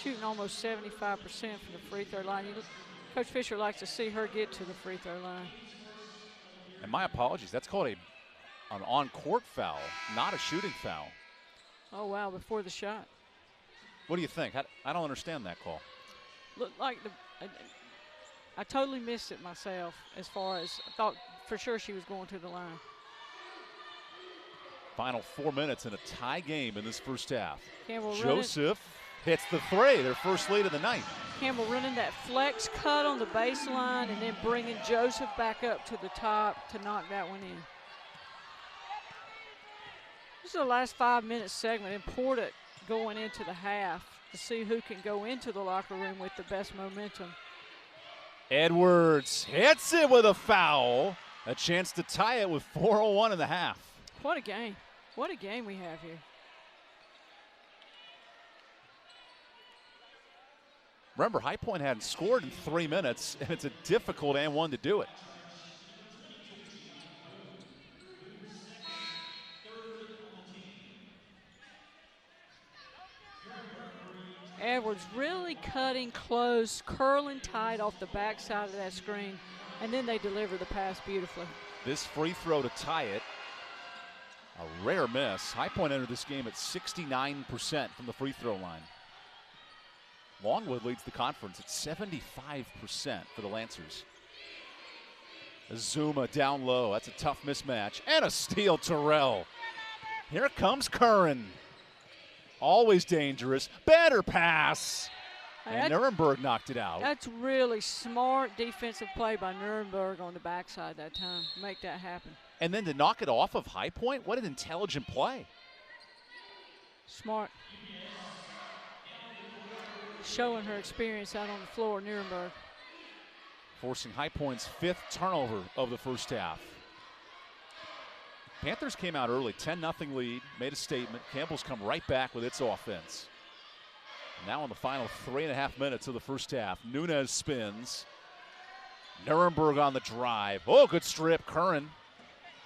Shooting almost 75% from the free throw line. Coach Fisher likes to see her get to the free throw line. And my apologies, that's called an on-court foul, not a shooting foul. Oh, wow, before the shot. What do you think? I don't understand that call. Looked like I totally missed it myself, as far as I thought for sure she was going to the line. Final 4 minutes in a tie game in this first half. Campbell Joseph hits the three, their first lead of the night. Campbell running that flex cut on the baseline and then bringing Joseph back up to the top to knock that one in. This is the last 5 minute segment, important going into the half to see who can go into the locker room with the best momentum. Edwards hits it with a foul. A chance to tie it with 4:01 in the half. What a game. What a game we have here. Remember, High Point hadn't scored in 3 minutes, and it's a difficult and one to do it. Edwards really cutting close, curling tight off the backside of that screen, and then they deliver the pass beautifully. This free throw to tie it, a rare miss. High Point entered this game at 69% from the free throw line. Longwood leads the conference at 75% for the Lancers. Azuma down low. That's a tough mismatch. And a steal, Terrell. Here comes Curran. Always dangerous. Better pass. And Nuremberg knocked it out. That's really smart defensive play by Nuremberg on the backside that time. Make that happen. And then to knock it off of High Point, what an intelligent play. Smart. Showing her experience out on the floor, Nuremberg. Forcing High Point's 5th turnover of the first half. Panthers came out early, 10-0 lead, made a statement. Campbell's come right back with its offense. Now in the final 3.5 minutes of the first half, Nunez spins. Nuremberg on the drive. Oh, good strip, Curran.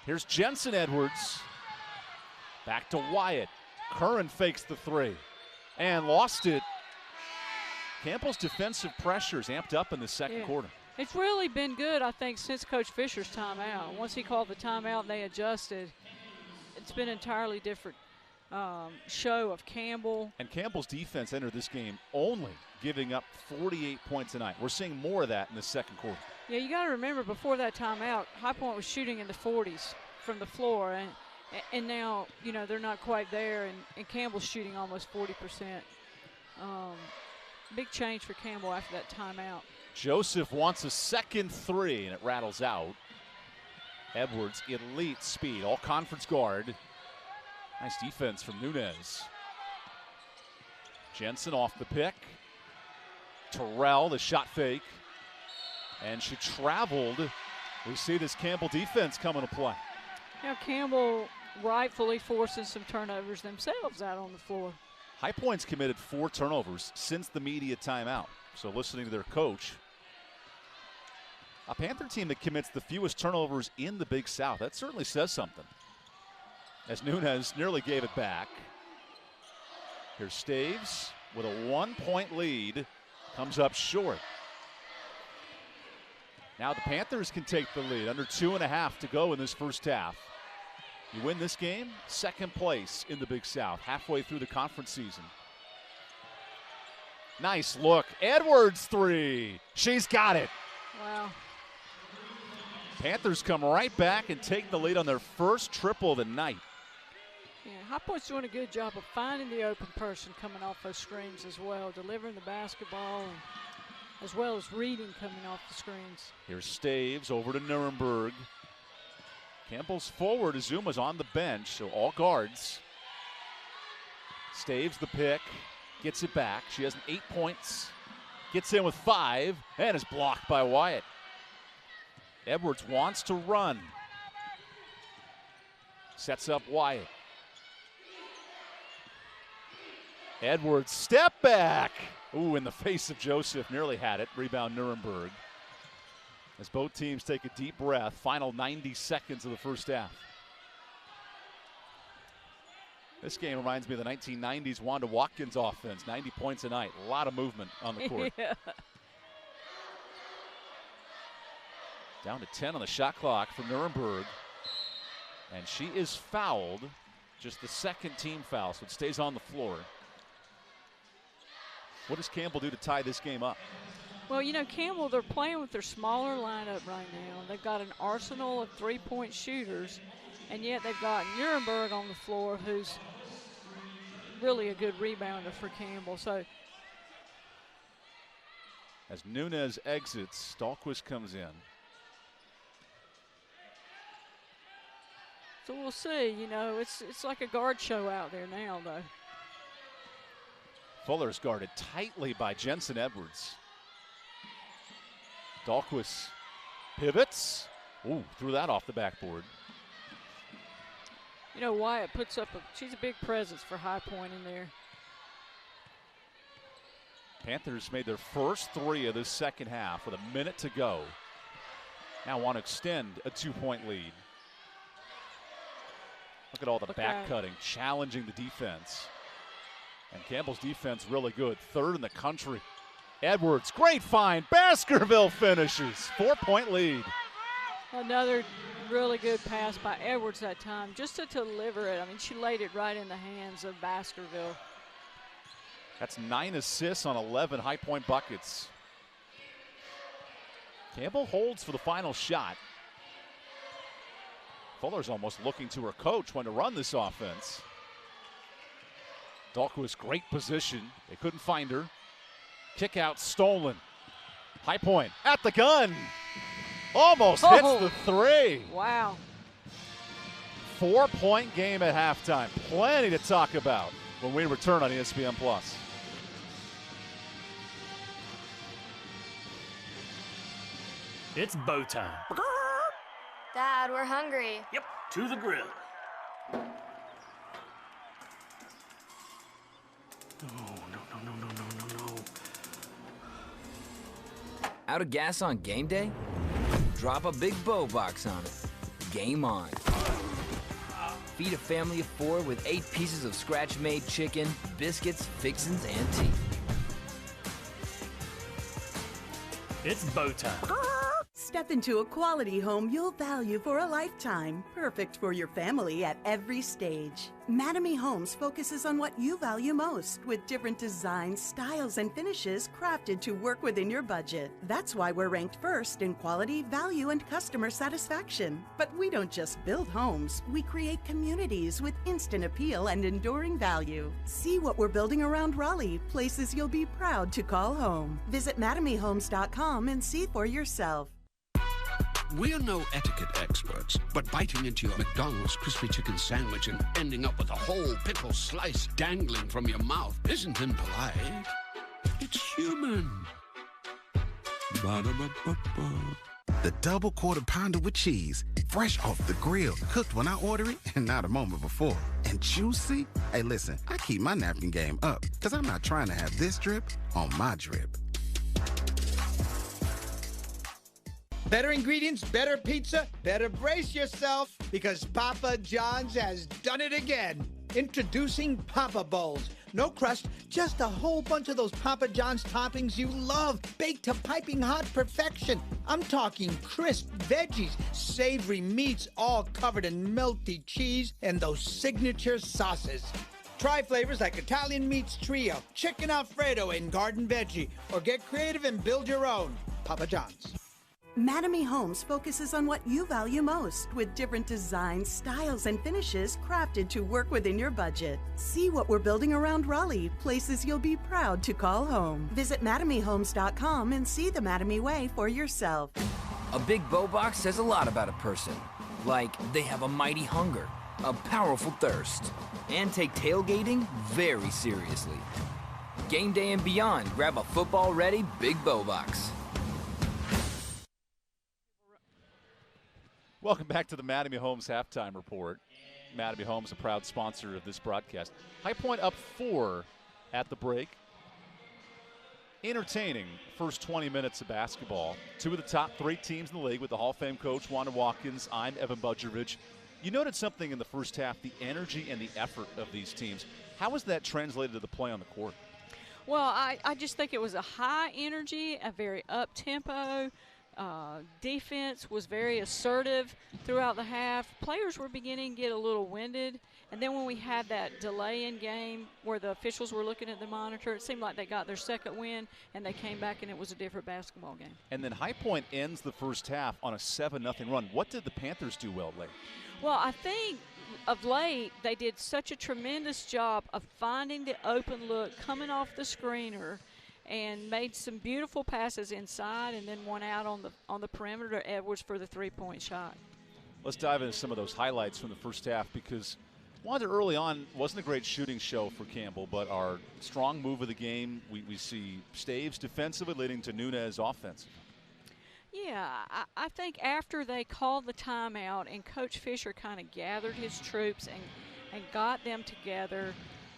Here's Jensen Edwards. Back to Wyatt. Curran fakes the three and lost it. Campbell's defensive pressures amped up in the second quarter. It's really been good, I think, since Coach Fisher's timeout. Once he called the timeout and they adjusted, it's been an entirely different show of Campbell. And Campbell's defense entered this game only giving up 48 points a night. We're seeing more of that in the second quarter. Yeah, you got to remember, before that timeout, High Point was shooting in the 40s from the floor, and now, you know, they're not quite there, and Campbell's shooting almost 40%. Big change for Campbell after that timeout. Joseph wants a second three, and it rattles out. Edwards, elite speed, all conference guard. Nice defense from Nunez. Jensen off the pick. Terrell, the shot fake. And she traveled. We see this Campbell defense coming to play. Now Campbell rightfully forcing some turnovers themselves out on the floor. High Point's committed 4 turnovers since the media timeout. So listening to their coach, a Panther team that commits the fewest turnovers in the Big South. That certainly says something. As Nunez nearly gave it back. Here's Staves with a 1-point lead. Comes up short. Now the Panthers can take the lead. Under 2.5 to go in this first half. You win this game, second place in the Big South, halfway through the conference season. Nice look. Edwards 3. She's got it. Wow. Panthers come right back and take the lead on their first triple of the night. Yeah, High Point's doing a good job of finding the open person coming off those screens as well, delivering the basketball, and as well as reading coming off the screens. Here's Staves over to Nuremberg. Campbell's forward. Azuma's on the bench, so all guards. Staves the pick, gets it back. She has 8 points, gets in with 5, and is blocked by Wyatt. Edwards wants to run. Sets up Wyatt. Edwards, step back. Ooh, in the face of Joseph, nearly had it. Rebound Nuremberg. As both teams take a deep breath, final 90 seconds of the first half. This game reminds me of the 1990s Wanda Watkins offense, 90 points a night. A lot of movement on the court. Yeah. Down to 10 on the shot clock for Nuremberg. And she is fouled, just the second team foul, so it stays on the floor. What does Campbell do to tie this game up? Well, you know, Campbell, they're playing with their smaller lineup right now. They've got an arsenal of three-point shooters, and yet they've got Nuremberg on the floor, who's really a good rebounder for Campbell. So, as Nunez exits, Dahlquist comes in. So we'll see. You know, it's like a guard show out there now, though. Fuller's guarded tightly by Jensen Edwards. Dahlquist pivots. Ooh, threw that off the backboard. You know, Wyatt puts up she's a big presence for High Point in there. Panthers made their first 3 of this second half with a minute to go. Now want to extend a 2-point lead. Look at all the back cutting, challenging the defense. And Campbell's defense really good, 3rd in the country. Edwards, great find. Baskerville finishes. 4-point lead. Another really good pass by Edwards that time, just to deliver it. I mean, she laid it right in the hands of Baskerville. That's 9 assists on 11 High Point buckets. Campbell holds for the final shot. Fuller's almost looking to her coach when to run this offense. Dahlquist, great position. They couldn't find her. Kick out stolen. High Point at the gun. Almost hits the 3. Wow. 4-point game at halftime. Plenty to talk about when we return on ESPN+. It's bow time. Dad, we're hungry. Yep, to the grill. No. Out of gas on game day? Drop a big bow box on it. Game on. Feed a family of 4 with 8 pieces of scratch-made chicken, biscuits, fixins, and tea. It's bow time. Step into a quality home you'll value for a lifetime. Perfect for your family at every stage. Mattamy Homes focuses on what you value most, with different designs, styles, and finishes crafted to work within your budget. That's why we're ranked first in quality, value, and customer satisfaction. But we don't just build homes, we create communities with instant appeal and enduring value. See what we're building around Raleigh, places you'll be proud to call home. Visit MattamyHomes.com and see for yourself. We're no etiquette experts, but biting into your McDonald's crispy chicken sandwich and ending up with a whole pickle slice dangling from your mouth isn't impolite. It's human. Ba-da-ba-ba-ba. The double quarter pounder with cheese, fresh off the grill, cooked when I order it and not a moment before. And juicy? Hey, listen, I keep my napkin game up because I'm not trying to have this drip on my drip. Better ingredients, better pizza, better brace yourself because Papa John's has done it again. Introducing Papa Bowls. No crust, just a whole bunch of those Papa John's toppings you love, baked to piping hot perfection. I'm talking crisp veggies, savory meats, all covered in melty cheese, and those signature sauces. Try flavors like Italian Meats Trio, Chicken Alfredo, and Garden Veggie, or get creative and build your own. Papa John's. Mattamy Homes focuses on what you value most with different designs, styles, and finishes crafted to work within your budget. See what we're building around Raleigh, places you'll be proud to call home. Visit MattamyHomes.com and see the Mattamy way for yourself. A big bow box says a lot about a person. Like they have a mighty hunger, a powerful thirst, and take tailgating very seriously. Game day and beyond, grab a football-ready big bow box. Welcome back to the Mattamy Homes Halftime Report. Mattamy Homes, a proud sponsor of this broadcast. High Point up 4 at the break. Entertaining first 20 minutes of basketball. 2 of the top 3 teams in the league with the Hall of Fame coach, Wanda Watkins. I'm Evan Budjerovich. You noted something in the first half, the energy and the effort of these teams. How was that translated to the play on the court? Well, I just think it was a high energy, a very up-tempo. Defense was very assertive throughout the half. Players were beginning to get a little winded. And then when we had that delay in game where the officials were looking at the monitor, it seemed like they got their second win, and they came back and it was a different basketball game. And then High Point ends the first half on a 7-0 run. What did the Panthers do well late? Well, I think of late they did such a tremendous job of finding the open look, coming off the screener, and made some beautiful passes inside and then one out on the perimeter to Edwards for the three-point shot. Let's dive into some of those highlights from the first half, because Wanda early on wasn't a great shooting show for Campbell, but our strong move of the game, we see Staves defensively leading to Nunez offensive. Yeah, I think after they called the timeout and Coach Fisher kind of gathered his troops and got them together,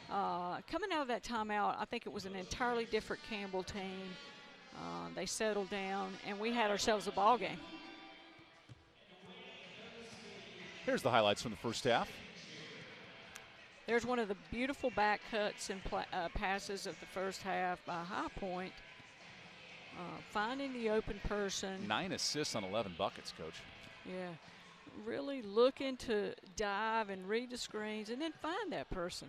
coming out of that timeout, I think it was an entirely different Campbell team. They settled down, and we had ourselves a ball game. Here's the highlights from the first half. There's one of the beautiful back cuts and passes of the first half by High Point. Finding the open person. 9 assists on 11 buckets, Coach. Yeah, really looking to dive and read the screens and then find that person.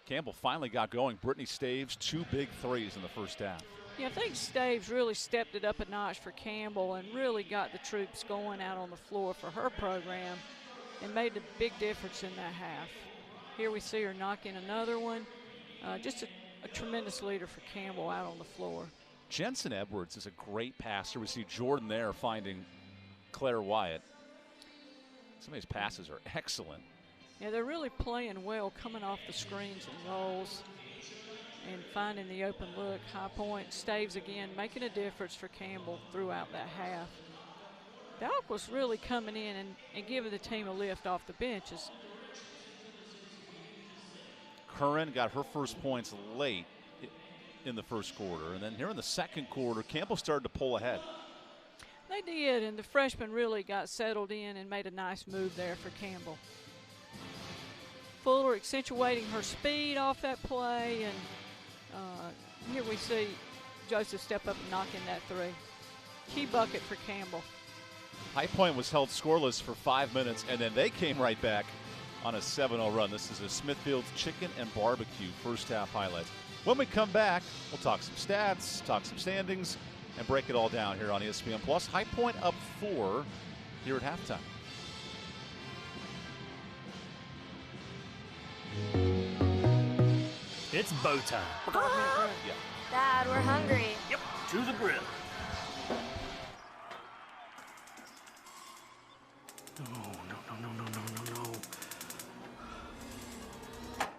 Campbell finally got going. Brittany Staves, 2 big threes in the first half. Yeah, I think Staves really stepped it up a notch for Campbell and really got the troops going out on the floor for her program and made a big difference in that half. Here we see her knock in another one. Just a tremendous leader for Campbell out on the floor. Jensen Edwards is a great passer. We see Jordan there finding Claire Wyatt. Some of these passes are excellent. Yeah, they're really playing well, coming off the screens and rolls and finding the open look. High Point, Staves again, making a difference for Campbell throughout that half. Doc was really coming in and giving the team a lift off the benches. Curran got her first points late in the first quarter, and then here in the second quarter, Campbell started to pull ahead. They did, and the freshmen really got settled in and made a nice move there for Campbell. Fuller accentuating her speed off that play, and here we see Joseph step up and knock in that three. Key bucket for Campbell. High Point was held scoreless for 5 minutes, and then they came right back on a 7-0 run. This is a Smithfield's Chicken and Barbecue first half highlights. When we come back, we'll talk some stats, talk some standings, and break it all down here on ESPN+. High Point up 4 here at halftime. It's bow time. Yeah. Dad, we're hungry. Yep, to the grill. No.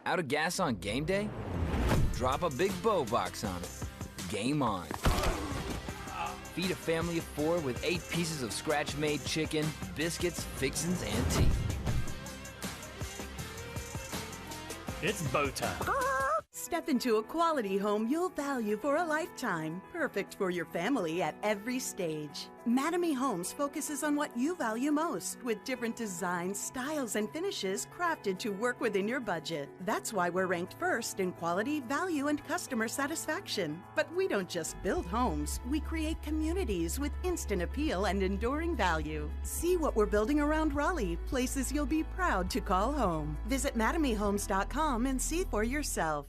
Out of gas on game day? Drop a big bow box on it. Game on. Feed a family of 4 with 8 pieces of scratch-made chicken, biscuits, fixins, and tea. It's bow time. Step into a quality home you'll value for a lifetime, perfect for your family at every stage. Mattamy Homes focuses on what you value most, with different designs, styles, and finishes crafted to work within your budget. That's why we're ranked first in quality, value, and customer satisfaction. But we don't just build homes, we create communities with instant appeal and enduring value. See what we're building around Raleigh, places you'll be proud to call home. Visit MattamyHomes.com and see for yourself.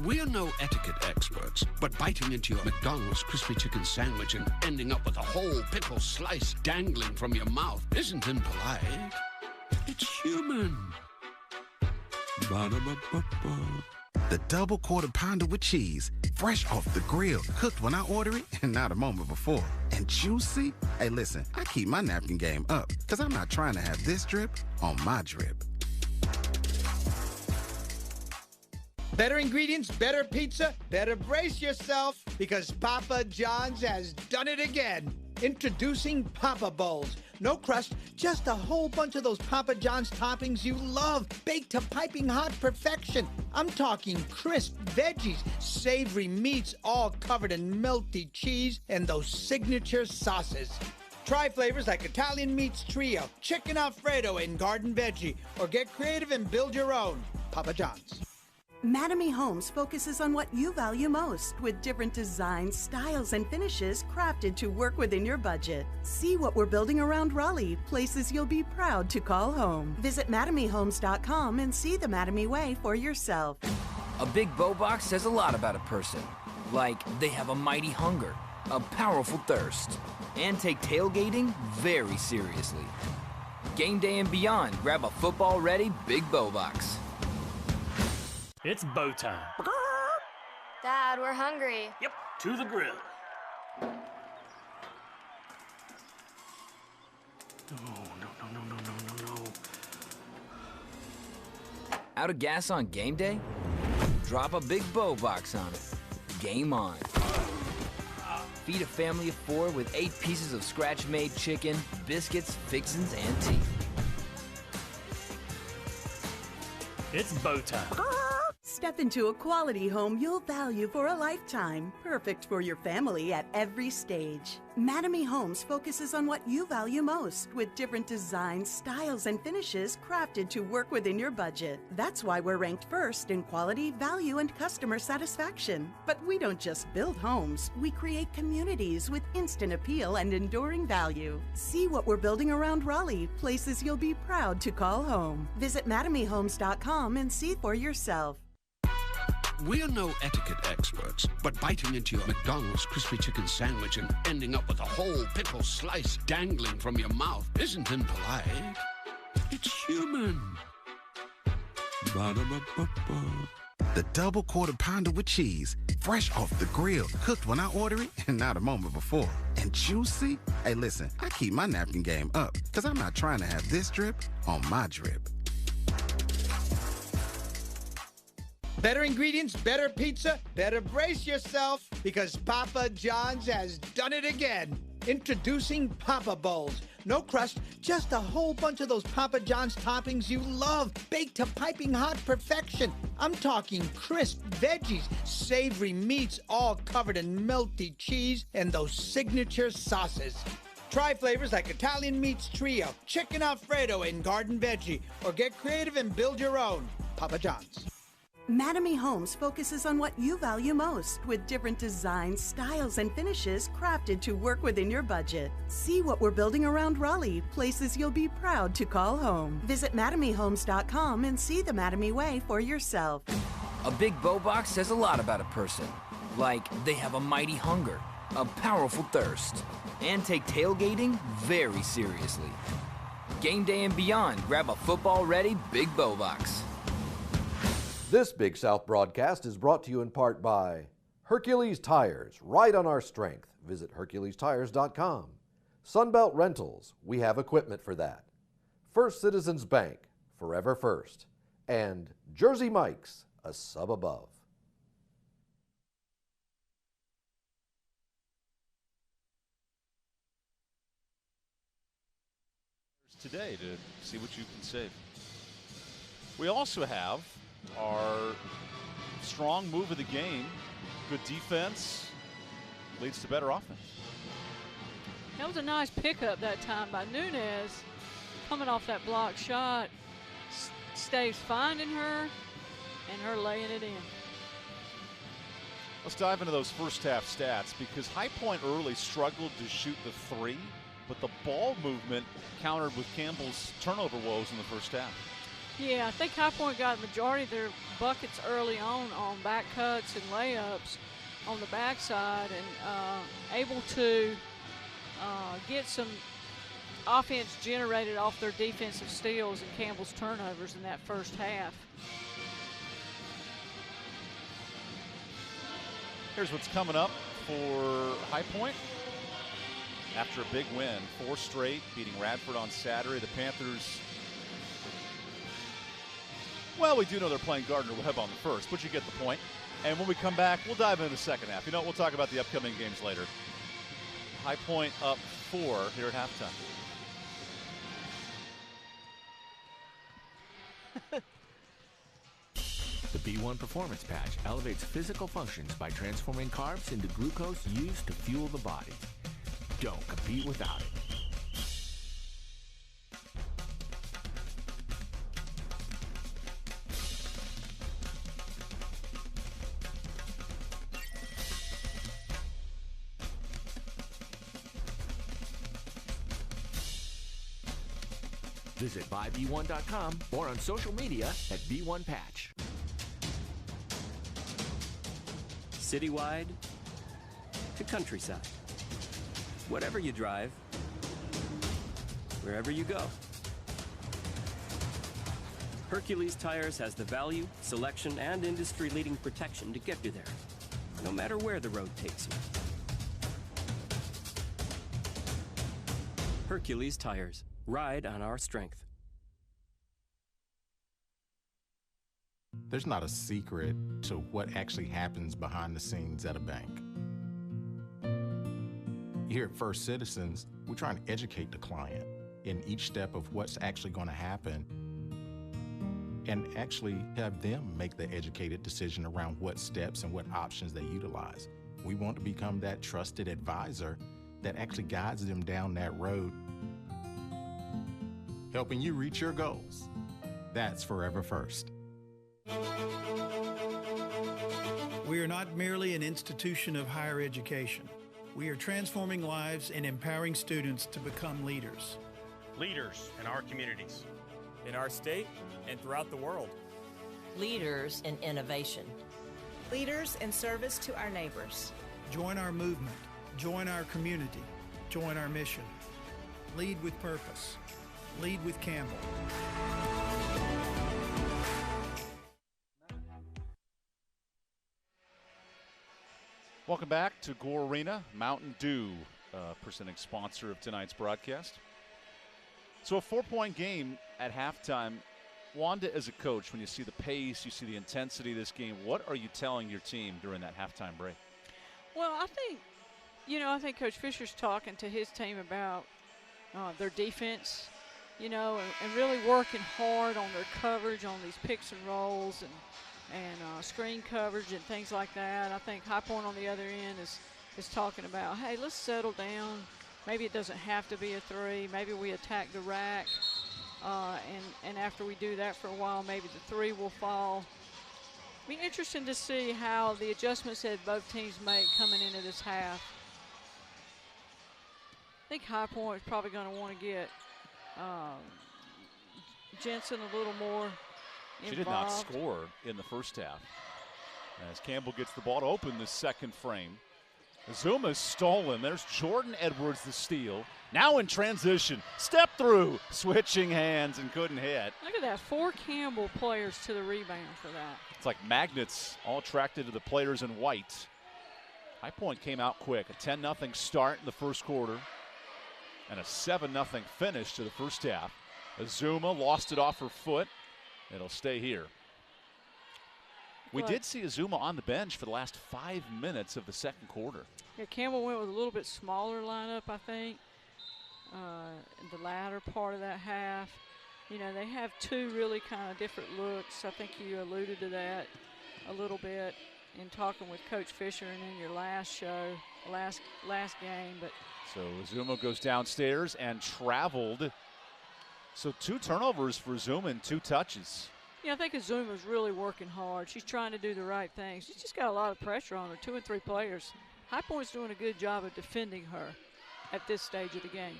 We're no etiquette experts, but biting into your McDonald's crispy chicken sandwich and ending up with a whole pickle slice dangling from your mouth isn't impolite. It's human. Ba-da-ba-ba-ba. The double quarter pounder with cheese, fresh off the grill, cooked when I order it and not a moment before. And juicy? Hey, listen, I keep my napkin game up because I'm not trying to have this drip on my drip. Better ingredients, better pizza, better brace yourself because Papa John's has done it again. Introducing Papa Bowls. No crust, just a whole bunch of those Papa John's toppings you love, baked to piping hot perfection. I'm talking crisp veggies, savory meats, all covered in melty cheese, and those signature sauces. Try flavors like Italian Meats Trio, Chicken Alfredo, and Garden Veggie, or get creative and build your own. Papa John's. Mattamy Homes focuses on what you value most, with different designs, styles, and finishes crafted to work within your budget. See what we're building around Raleigh, places you'll be proud to call home. Visit MattamyHomes.com and see the Mattamy way for yourself. A big bow box says a lot about a person. Like they have a mighty hunger, a powerful thirst, and take tailgating very seriously. Game day and beyond, grab a football-ready big bow box. It's bow time. Dad, we're hungry. Yep, to the grill. No. Out of gas on game day? Drop a big bow box on it. Game on. Feed a family of 4 with 8 pieces of scratch-made chicken, biscuits, fixins, and tea. It's bow time. Step into a quality home you'll value for a lifetime, perfect for your family at every stage. Mattamy Homes focuses on what you value most, with different designs, styles, and finishes crafted to work within your budget. That's why we're ranked first in quality, value, and customer satisfaction. But we don't just build homes, we create communities with instant appeal and enduring value. See what we're building around Raleigh, places you'll be proud to call home. Visit MattamyHomes.com and see for yourself. We're no etiquette experts, but biting into your McDonald's crispy chicken sandwich and ending up with a whole pickle slice dangling from your mouth isn't impolite. It's human. Ba-da-ba-ba-ba. The double quarter pounder with cheese, fresh off the grill, cooked when I order it and not a moment before. And juicy? Hey, listen, I keep my napkin game up because I'm not trying to have this drip on my drip. Better ingredients, better pizza, better brace yourself because Papa John's has done it again. Introducing Papa Bowls. No crust, just a whole bunch of those Papa John's toppings you love, baked to piping hot perfection. I'm talking crisp veggies, savory meats, all covered in melty cheese, and those signature sauces. Try flavors like Italian Meats Trio, Chicken Alfredo, and Garden Veggie, or get creative and build your own. Papa John's. Mattamy Homes focuses on what you value most, with different designs, styles, and finishes crafted to work within your budget. See what we're building around Raleigh, places you'll be proud to call home. Visit MattamyHomes.com and see the Mattamy way for yourself. A big bow box says a lot about a person. Like they have a mighty hunger, a powerful thirst, and take tailgating very seriously. Game day and beyond, grab a football-ready big bow box. This Big South broadcast is brought to you in part by Hercules Tires, right on our strength. Visit HerculesTires.com. Sunbelt Rentals, we have equipment for that. First Citizens Bank, forever first. And Jersey Mike's, a sub above. Today to see what you can save. We also have our strong move of the game. Good defense leads to better offense. That was a nice pickup that time by Nunez. Coming off that block shot, stays finding her, and her laying it in. Let's dive into those first half stats because High Point early struggled to shoot the three, but the ball movement countered with Campbell's turnover woes in the first half. Yeah, I think High Point got the majority of their buckets early on back cuts and layups on the backside, and able to get some offense generated off their defensive steals and Campbell's turnovers in that first half. Here's what's coming up for High Point. After a big win, 4 straight, beating Radford on Saturday, the Panthers, well, we do know they're playing Gardner-Webb on the first, but you get the point. And when we come back, we'll dive into the second half. You know, we'll talk about the upcoming games later. High Point up 4 here at halftime. The B1 Performance Patch elevates physical functions by transforming carbs into glucose used to fuel the body. Don't compete without it. Visit buyb1.com or on social media at B1Patch. Citywide to countryside. Whatever you drive, wherever you go. Hercules Tires has the value, selection, and industry-leading protection to get you there, no matter where the road takes you. Hercules Tires. Ride on our strength. There's not a secret to what actually happens behind the scenes at a bank. Here at First Citizens, we're trying to educate the client in each step of what's actually going to happen and actually have them make the educated decision around what steps and what options they utilize. We want to become that trusted advisor that actually guides them down that road, helping you reach your goals. That's Forever First. We are not merely an institution of higher education. We are transforming lives and empowering students to become leaders. Leaders in our communities, in our state, and throughout the world. Leaders in innovation. Leaders in service to our neighbors. Join our movement. Join our community. Join our mission. Lead with purpose. Lead with Campbell. Welcome back to Gore Arena. Mountain Dew, presenting sponsor of tonight's broadcast. So a 4-point game at halftime. Wanda, as a coach, when you see the pace, you see the intensity of this game, what are you telling your team during that halftime break? Well, I think Coach Fisher's talking to his team about their defense, and really working hard on their coverage on these picks and rolls and screen coverage and things like that. I think High Point on the other end is talking about, hey, let's settle down. Maybe it doesn't have to be a three. Maybe we attack the rack, and after we do that for a while, maybe the three will fall. Be interesting to see how the adjustments that both teams make coming into this half. I think High Point is probably going to want to get Jensen a little more involved. She did not score in the first half. As Campbell gets the ball to open the second frame. Azuma's stolen. There's Jordan Edwards, the steal. Now in transition. Step through. Switching hands and couldn't hit. Look at that. 4 Campbell players to the rebound for that. It's like magnets all attracted to the players in white. High Point came out quick. A 10-0 start in the first quarter. And a 7-0 finish to the first half. Azuma lost it off her foot. It'll stay here. We did see Azuma on the bench for the last 5 minutes of the second quarter. Yeah, Campbell went with a little bit smaller lineup, I think, in the latter part of that half. They have 2 really kind of different looks. I think you alluded to that. a little bit in talking with Coach Fisher and in your last show, last game. But so Azuma goes downstairs and traveled. So 2 turnovers for Azuma and 2 touches. yeah, I think Azuma's really working hard. She's trying to do the right thing. She's just got a lot of pressure on her, 2 and 3 players. High Point's doing a good job of defending her at this stage of the game.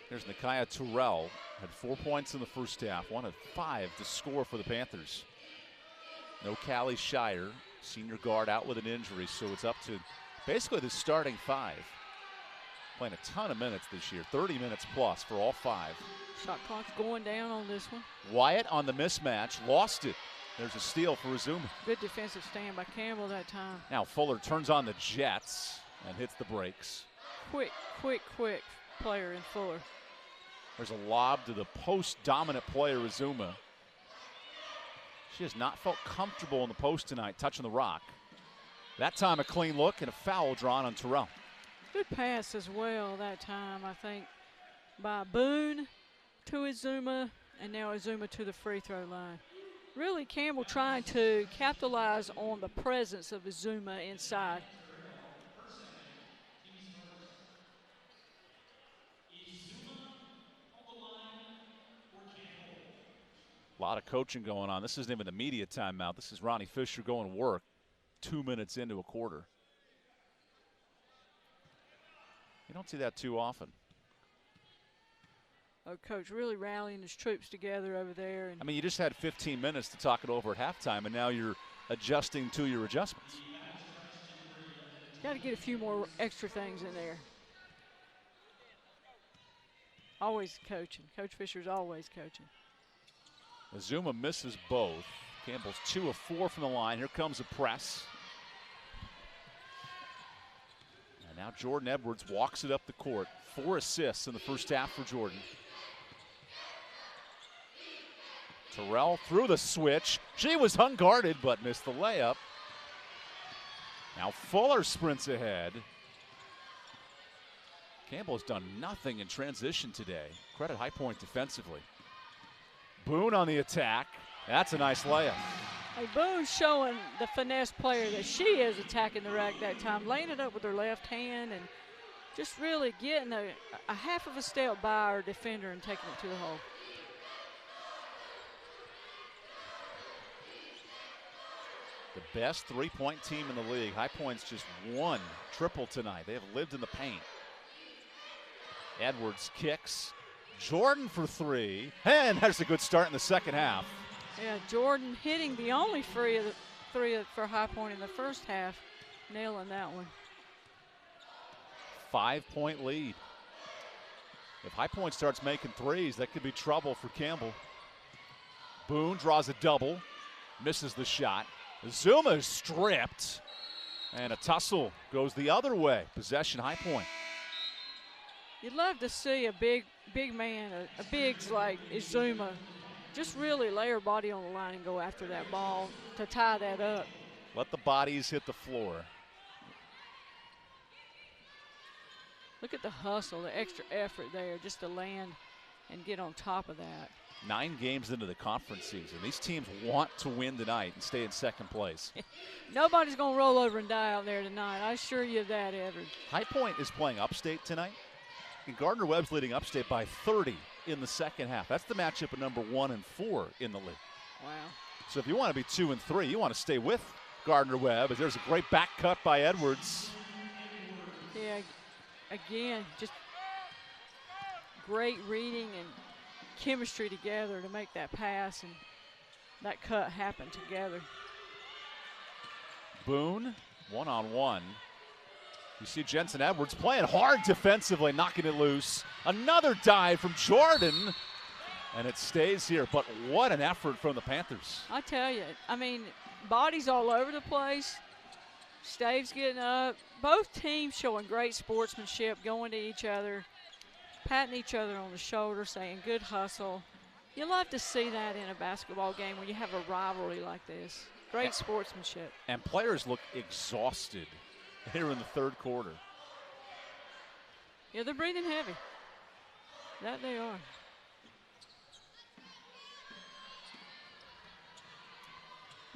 Here's Nakia Terrell, had 4 points in the first half, 1 of 5 to score for the Panthers. No Callie Shire, senior guard, out with an injury, so it's up to basically the starting 5. Playing a ton of minutes this year, 30 minutes plus for all 5. Shot clock's going down on this one. Wyatt on the mismatch, lost it. There's a steal for Azuma. Good defensive stand by Campbell that time. Now Fuller turns on the Jets and hits the brakes. Quick player in Fuller. There's a lob to the post-dominant player, Azuma. She has not felt comfortable in the post tonight, touching the rock. That time a clean look and a foul drawn on Terrell. Good pass as well that time, I think, by Boone to Azuma, and now Azuma to the free throw line. Really, Campbell trying to capitalize on the presence of Azuma inside. A lot of coaching going on. This isn't even a media timeout. This is Ronnie Fisher going to work 2 minutes into a quarter. You don't see that too often. Oh, Coach really rallying his troops together over there. And I mean, you just had 15 minutes to talk it over at halftime, and now you're adjusting to your adjustments. Got to get a few more extra things in there. Always coaching. Coach Fisher's always coaching. Azuma misses both. Campbell's 2 of 4 from the line. Here comes a press. And now Jordan Edwards walks it up the court. 4 assists in the first half for Jordan. Terrell through the switch. She was unguarded but missed the layup. Now Fuller sprints ahead. Campbell has done nothing in transition today. Credit High Point defensively. Boone on the attack. That's a nice layup. Hey, Boone's showing the finesse player that she is attacking the rack that time, laying it up with her left hand and just really getting a half of a step by her defender and taking it to the hole. The best three-point team in the league. High Point's just 1 triple tonight. They have lived in the paint. Edwards kicks. Jordan for 3, and there's a good start in the second half. Yeah, Jordan hitting the only three for High Point in the first half, nailing that one. 5-point lead. If High Point starts making threes, that could be trouble for Campbell. Boone draws a double, misses the shot. Azuma is stripped, and a tussle goes the other way. Possession, High Point. You'd love to see a big man, a bigs like Azuma, just really lay her body on the line and go after that ball to tie that up. Let the bodies hit the floor. Look at the hustle, the extra effort there just to land and get on top of that. 9 games into the conference season. These teams want to win tonight and stay in second place. Nobody's going to roll over and die out there tonight. I assure you of that, Everett. High Point is playing Upstate tonight. And Gardner Webb's leading Upstate by 30 in the second half. That's the matchup at number 1 and 4 in the league. Wow. So if you want to be 2 and 3, you want to stay with Gardner Webb. As there's a great back cut by Edwards. Yeah, again, just great reading and chemistry together to make that pass and that cut happen together. Boone, 1-on-1. You see Jensen Edwards playing hard defensively, knocking it loose. Another dive from Jordan, and it stays here. But what an effort from the Panthers. I tell you, I mean, bodies all over the place. Staves getting up. Both teams showing great sportsmanship, going to each other, patting each other on the shoulder, saying good hustle. You love to see that in a basketball game when you have a rivalry like this. Great sportsmanship. And players look exhausted here in the third quarter. Yeah, they're breathing heavy. That they are.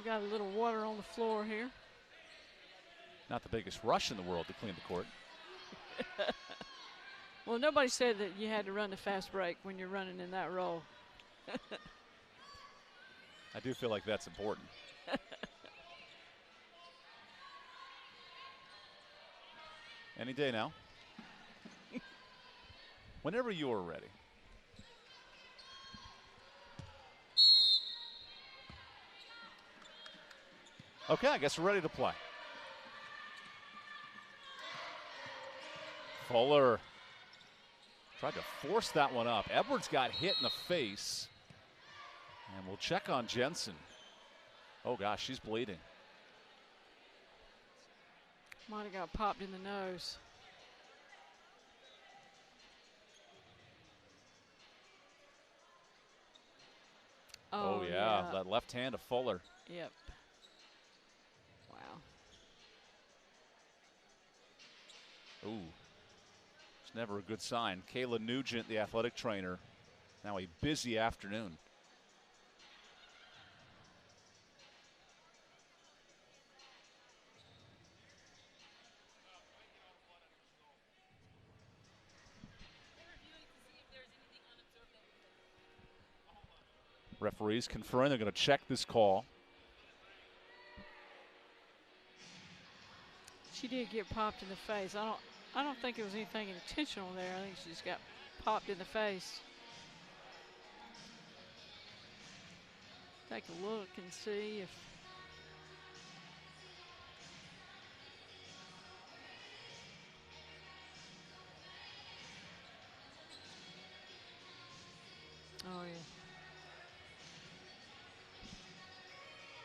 We got a little water on the floor here. Not the biggest rush in the world to clean the court. Well, nobody said that you had to run the fast break when you're running in that role. I do feel like that's important. Any day now. Whenever you are ready. Okay, I guess we're ready to play. Fuller tried to force that one up. Edwards got hit in the face. And we'll check on Jensen. Oh gosh, she's bleeding. Might have got popped in the nose. Oh yeah, that left hand of Fuller. Yep. Wow. Ooh. It's never a good sign. Kayla Nugent, the athletic trainer. Now a busy afternoon. Referees conferring. They're going to check this call. She did get popped in the face. I don't think it was anything intentional there. I think she just got popped in the face. Take a look and see if. Oh yeah.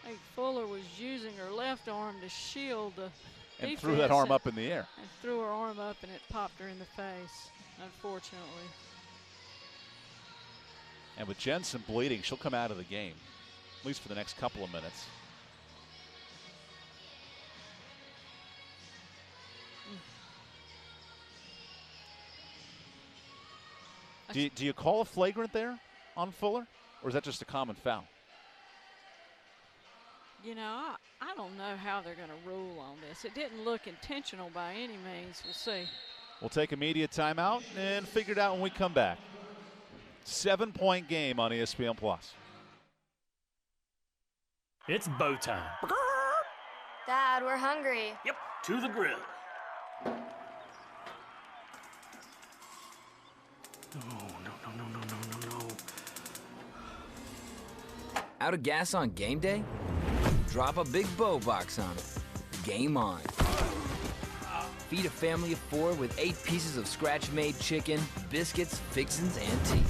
I think Fuller was using her left arm to shield the and threw that arm up in the air. And threw her arm up, and it popped her in the face, unfortunately. And with Jensen bleeding, she'll come out of the game, at least for the next couple of minutes. Do you call a flagrant there on Fuller, or is that just a common foul? You know, I don't know how they're going to rule on this. It didn't look intentional by any means. We'll see. We'll take a media timeout and figure it out when we come back. 7-point game on ESPN+. It's bow time. Dad, we're hungry. Yep, to the grill. No. Out of gas on game day? Drop a big bow box on it. Game on. Feed a family of 4 with 8 pieces of scratch-made chicken, biscuits, fixins, and tea.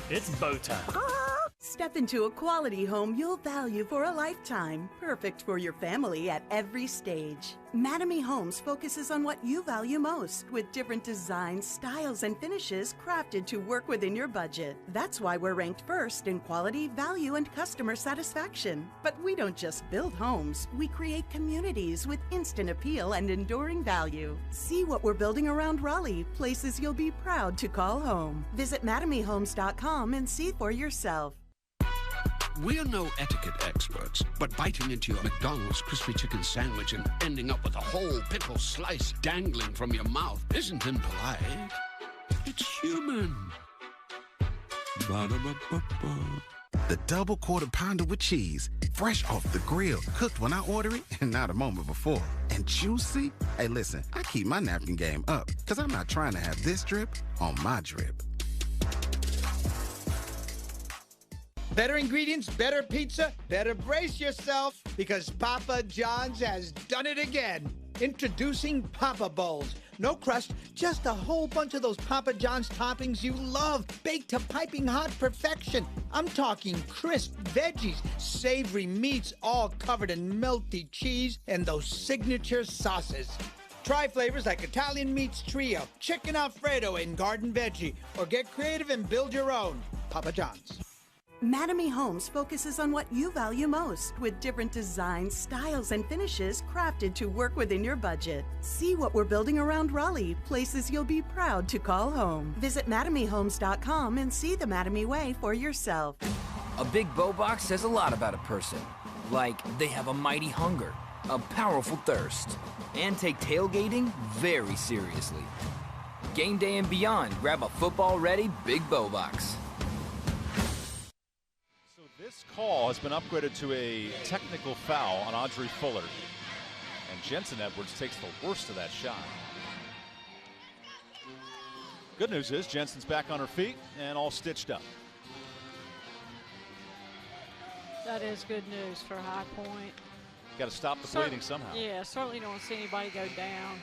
It's bow time. Step into a quality home you'll value for a lifetime. Perfect for your family at every stage. Mattamy Homes focuses on what you value most, with different designs, styles, and finishes crafted to work within your budget. That's why we're ranked first in quality, value, and customer satisfaction. But we don't just build homes, we create communities with instant appeal and enduring value. See what we're building around Raleigh, places you'll be proud to call home. Visit MattamyHomes.com and see for yourself. We're no etiquette experts, but biting into your McDonald's crispy chicken sandwich and ending up with a whole pickle slice dangling from your mouth isn't impolite. It's human. Ba-da-ba-ba-ba. The double quarter pounder with cheese, fresh off the grill, cooked when I order it and not a moment before. And juicy? Hey, listen, I keep my napkin game up because I'm not trying to have this drip on my drip. Better ingredients, better pizza, better brace yourself, because Papa John's has done it again. Introducing Papa Bowls. No crust, just a whole bunch of those Papa John's toppings you love, baked to piping hot perfection. I'm talking crisp veggies, savory meats, all covered in melty cheese, and those signature sauces. Try flavors like Italian Meats Trio, Chicken Alfredo, and Garden Veggie, or get creative and build your own. Papa John's. Mattamy Homes focuses on what you value most, with different designs, styles, and finishes crafted to work within your budget. See what we're building around Raleigh, places you'll be proud to call home. Visit MattamyHomes.com and see the Mattamy way for yourself. A big bow box says a lot about a person. Like they have a mighty hunger, a powerful thirst, and take tailgating very seriously. Game day and beyond, grab a football-ready big bow box. So this call has been upgraded to a technical foul on Audrey Fuller. And Jensen Edwards takes the worst of that shot. Good news is Jensen's back on her feet and all stitched up. That is good news for High Point. Got to stop the bleeding somehow. Yeah, certainly don't see anybody go down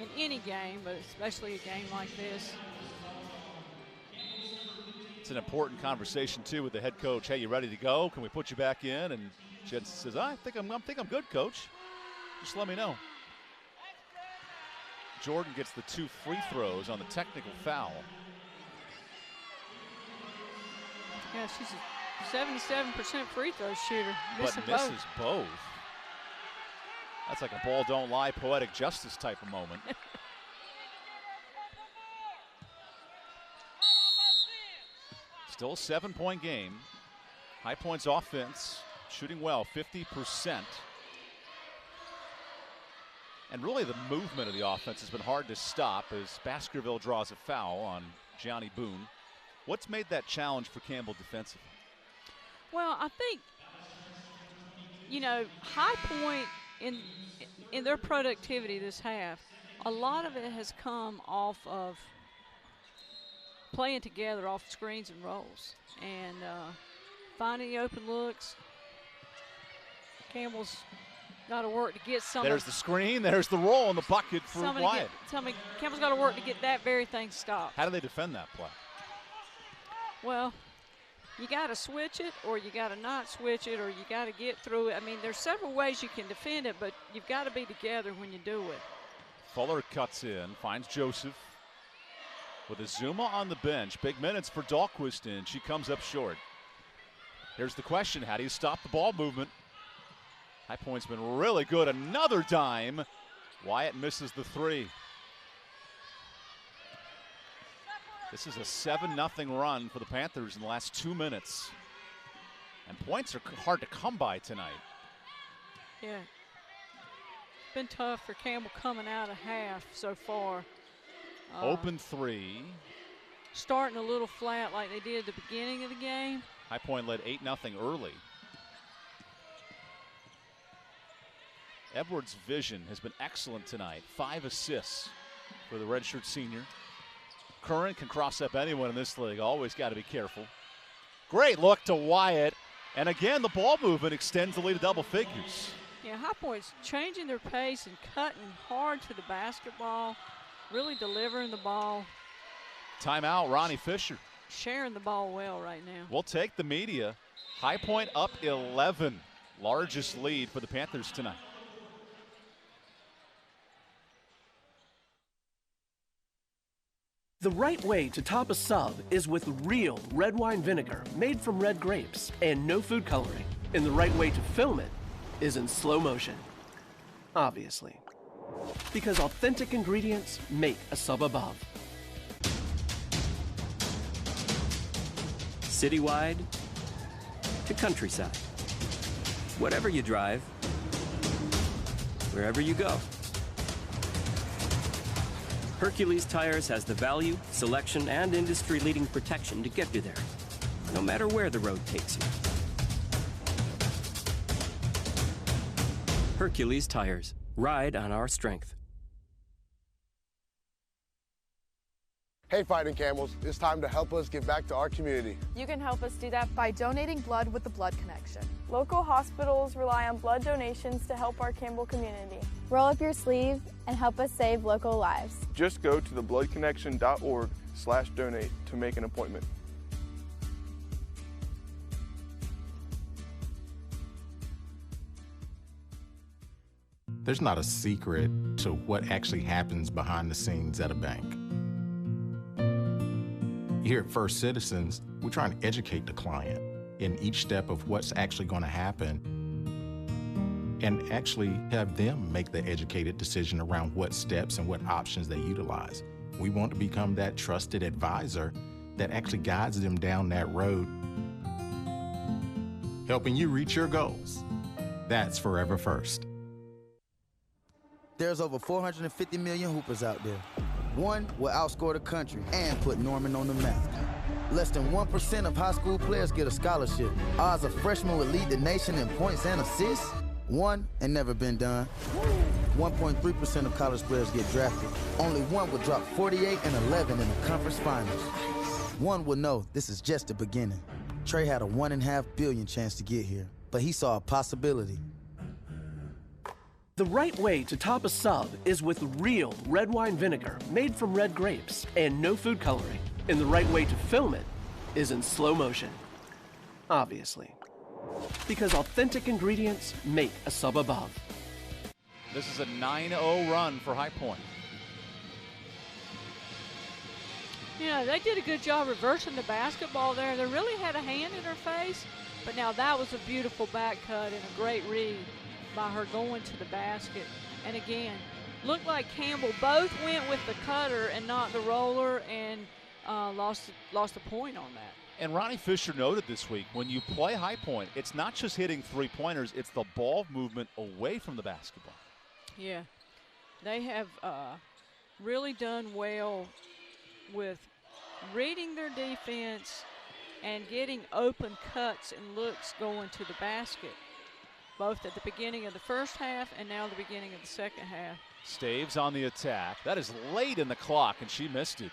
in any game, but especially a game like this. It's an important conversation too with the head coach. Hey, you ready to go? Can we put you back in? And Jensen says, I think I'm good, coach. Just let me know. Jordan gets the 2 free throws on the technical foul. Yeah, she's a 77% free throw shooter. But misses both. That's like a ball don't lie, poetic justice type of moment. Still a 7-point game. High Point's offense shooting well, 50%. And really the movement of the offense has been hard to stop as Baskerville draws a foul on Gianni Boone. What's made that challenge for Campbell defensively? Well, I think, you know, High Point in their productivity this half, a lot of it has come off of playing together off screens and rolls and finding the open looks. Campbell's got to work to get some. There's the screen, there's the roll in the bucket for Wyatt. Campbell's got to work to get that very thing stopped. How do they defend that play? Well, you got to switch it, or you got to not switch it, or you got to get through it. I mean, there's several ways you can defend it, but you've got to be together when you do it. Fuller cuts in, finds Joseph with Azuma on the bench. Big minutes for Dahlquist in. She comes up short. Here's the question: how do you stop the ball movement? High Point's been really good. Another dime. Wyatt misses the 3. This is a 7-0 run for the Panthers in the last 2 minutes. And points are hard to come by tonight. Yeah. It's been tough for Campbell coming out of half so far. Open 3. Starting a little flat like they did at the beginning of the game. High Point led 8-0 early. Edwards' vision has been excellent tonight. 5 assists for the redshirt senior. Curran can cross up anyone in this league. Always got to be careful. Great look to Wyatt. And again, the ball movement extends the lead to double figures. Yeah, High Point's changing their pace and cutting hard to the basketball, really delivering the ball. Timeout, Ronnie Fisher. Sharing the ball well right now. We'll take the media. High Point up 11. Largest lead for the Panthers tonight. The right way to top a sub is with real red wine vinegar made from red grapes and no food coloring. And the right way to film it is in slow motion. Obviously. Because authentic ingredients make a sub above. Citywide to countryside. Whatever you drive, wherever you go. Hercules Tires has the value, selection, and industry-leading protection to get you there, no matter where the road takes you. Hercules Tires. Ride on our strength. Hey, Fighting Camels, it's time to help us give back to our community. You can help us do that by donating blood with the Blood Connection. Local hospitals rely on blood donations to help our Campbell community. Roll up your sleeve and help us save local lives. Just go to thebloodconnection.org/donate to make an appointment. There's not a secret to what actually happens behind the scenes at a bank. Here at First Citizens, we're trying to educate the client in each step of what's actually going to happen and actually have them make the educated decision around what steps and what options they utilize. We want to become that trusted advisor that actually guides them down that road. helping you reach your goals. That's Forever First. There's over 450 million hoopers out there. One will outscore the country and put Norman on the map. Less than 1% of high school players get a scholarship. Odds a freshman would lead the nation in points and assists? One and never been done. 1.3% of college players get drafted. Only one will drop 48 and 11 in the conference finals. One will know this is just the beginning. Trey had a 1.5 billion chance to get here, but he saw a possibility. The right way to top a sub is with real red wine vinegar made from red grapes and no food coloring. And the right way to film it is in slow motion. Obviously. Because authentic ingredients make a sub above. This is a 9-0 run for High Point. Yeah, they did a good job reversing the basketball there. They really had a hand in her face, but now that was a beautiful back cut and a great read by her going to the basket. And again, looked like Campbell both went with the cutter and not the roller, and lost a point on that. And Ronnie Fisher noted this week, when you play High Point, it's not just hitting three-pointers, it's the ball movement away from the basketball. Yeah, they have really done well with reading their defense and getting open cuts and looks going to the basket, both at the beginning of the first half and now the beginning of the second half. Staves on the attack. That is late in the clock, and she missed it.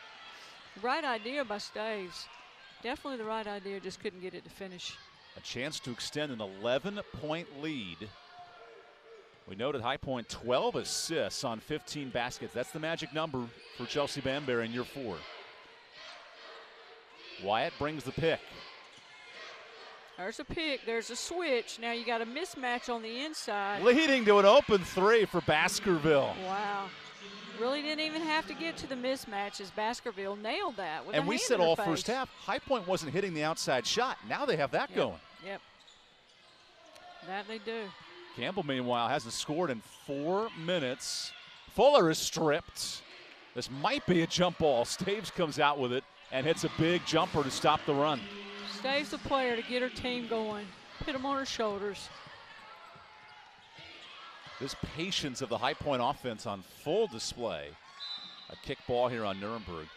Right idea by Staves. Definitely the right idea, just couldn't get it to finish. A chance to extend an 11-point lead. We noted High Point 12 assists on 15 baskets. That's the magic number for Chelsea Banbury in year 4. Wyatt brings the pick. There's a pick, there's a switch. Now you got a mismatch on the inside. Leading to an open three for Baskerville. Wow. Really didn't even have to get to the mismatch as Baskerville nailed that with and a we hand said in her all face. first half, High Point wasn't hitting the outside shot. Now they have that going. Yep. That they do. Campbell, meanwhile, hasn't scored in 4 minutes. Fuller is stripped. This might be a jump ball. Staves comes out with it and hits a big jumper to stop the run. Staves the player to get her team going. Hit them on her shoulders. This patience of the High Point offense on full display. A kick ball here on Nuremberg.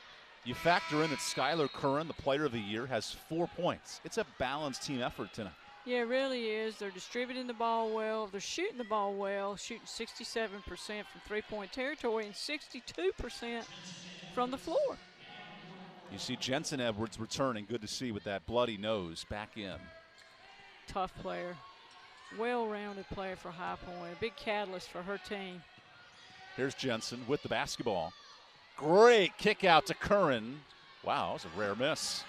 You factor in that Skylar Curran, the player of the year, has 4 points. It's a balanced team effort tonight. Yeah, it really is. They're distributing the ball well. They're shooting the ball well, shooting 67% from three-point territory and 62% from the floor. You see Jensen Edwards returning. Good to see with that bloody nose back in. Tough player. Well-rounded player for High Point. A big catalyst for her team. Here's Jensen with the basketball. Great kick out to Curran. Wow, that was a rare miss.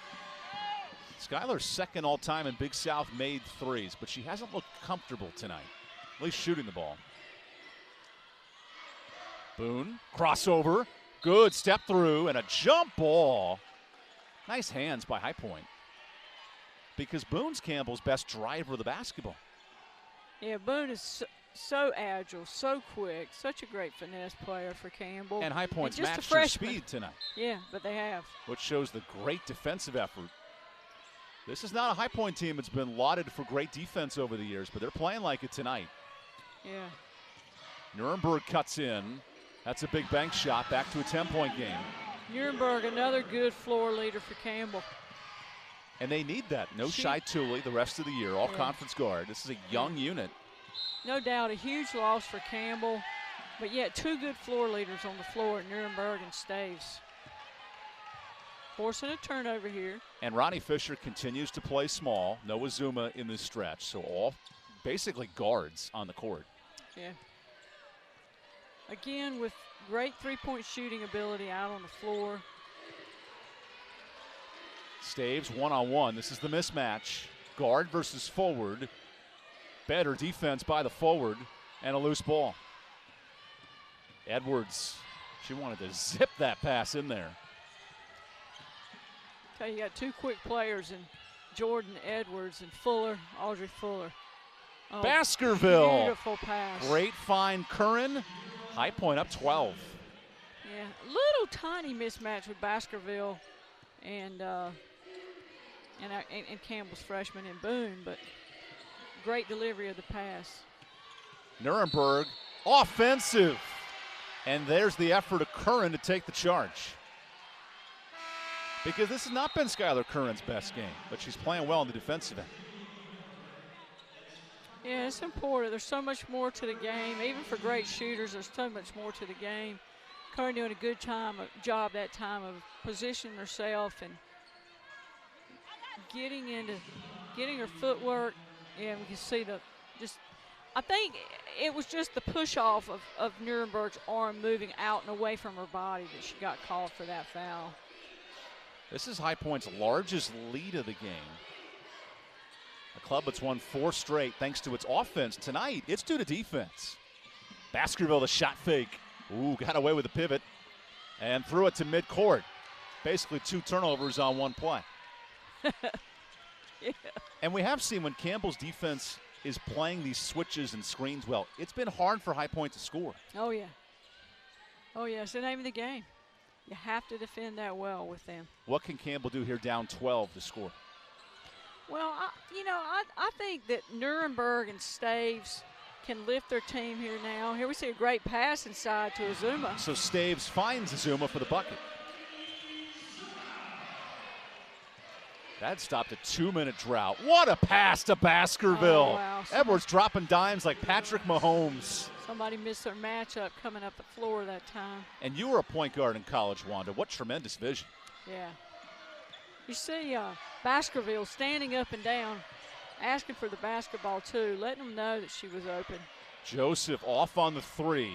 Skylar's second all-time in Big South made threes, but she hasn't looked comfortable tonight, at least shooting the ball. Boone, crossover, good step through, and a jump ball. Nice hands by High Point, because Boone's Campbell's best driver of the basketball. Yeah, Boone is so agile, so quick, such a great finesse player for Campbell. And High Point's just matched her speed tonight. Yeah, but they have. Which shows the great defensive effort. This is not a High Point team that's been lauded for great defense over the years, but they're playing like it tonight. Yeah. Nuremberg cuts in. That's a big bank shot, back to a 10-point game. Nuremberg, another good floor leader for Campbell. And they need that. No Shai Tooley the rest of the year, all conference guard. This is a young unit. No doubt, a huge loss for Campbell. But yet, two good floor leaders on the floor, Nuremberg and Staves. Forcing a turnover here. And Ronnie Fisher continues to play small. Noah Zuma in this stretch. So all basically guards on the court. Yeah. Again, with great three-point shooting ability out on the floor. Staves one-on-one. This is the mismatch. Guard versus forward. Better defense by the forward and a loose ball. Edwards, she wanted to zip that pass in there. Okay, you got two quick players in Jordan Edwards and Fuller, Audrey Fuller. Oh, Baskerville. Beautiful pass. Great find, Curran. High Point up 12. Yeah, little tiny mismatch with Baskerville and Campbell's freshman in Boone, but great delivery of the pass. Nuremberg, offensive. And there's the effort of Curran to take the charge. Because this has not been Skylar Curran's best game, but she's playing well on the defensive end. Yeah, it's important. There's so much more to the game. Even for great shooters, there's so much more to the game. Curran doing a good job that time of positioning herself and getting her footwork. Yeah, we can see I think it was just the push off of Nuremberg's arm moving out and away from her body that she got called for that foul. This is High Point's largest lead of the game. A club that's won 4 straight thanks to its offense. Tonight, it's due to defense. Baskerville, the shot fake. Ooh, got away with the pivot and threw it to midcourt. Basically 2 turnovers on 1 play. Yeah. And we have seen when Campbell's defense is playing these switches and screens well, it's been hard for High Point to score. Oh, yeah. Oh, yeah, it's the name of the game. You have to defend that well with them. What can Campbell do here down 12 to score? Well, I think that Nuremberg and Staves can lift their team here now. Here we see a great pass inside to Azuma. So Staves finds Azuma for the bucket. That stopped a 2-minute drought. What a pass to Baskerville. Oh, wow. Edwards dropping dimes like Patrick Mahomes. Somebody missed their matchup coming up the floor that time. And you were a point guard in college, Wanda. What tremendous vision. Yeah. You see Baskerville standing up and down, asking for the basketball too, letting them know that she was open. Joseph off on the 3.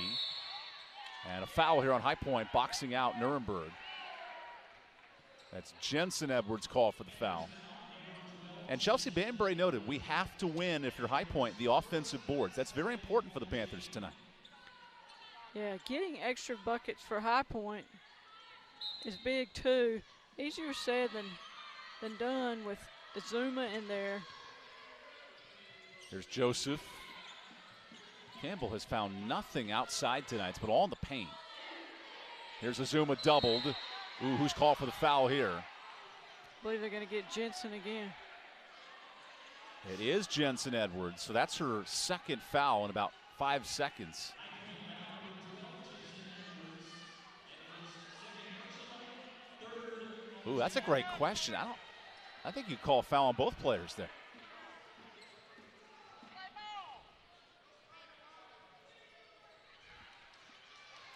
And a foul here on High Point, boxing out Nuremberg. That's Jensen Edwards' call for the foul. And Chelsea Banbury noted, we have to win if you're High Point, the offensive boards. That's very important for the Panthers tonight. Yeah, getting extra buckets for High Point is big too. Easier said than done with Azuma in there. There's Joseph. Campbell has found nothing outside tonight. It's been all in the paint. Here's Azuma doubled. Ooh, who's called for the foul here? I believe they're going to get Jensen again. It is Jensen Edwards, so that's her second foul in about 5 seconds. Ooh, that's a great question. I think you call a foul on both players there.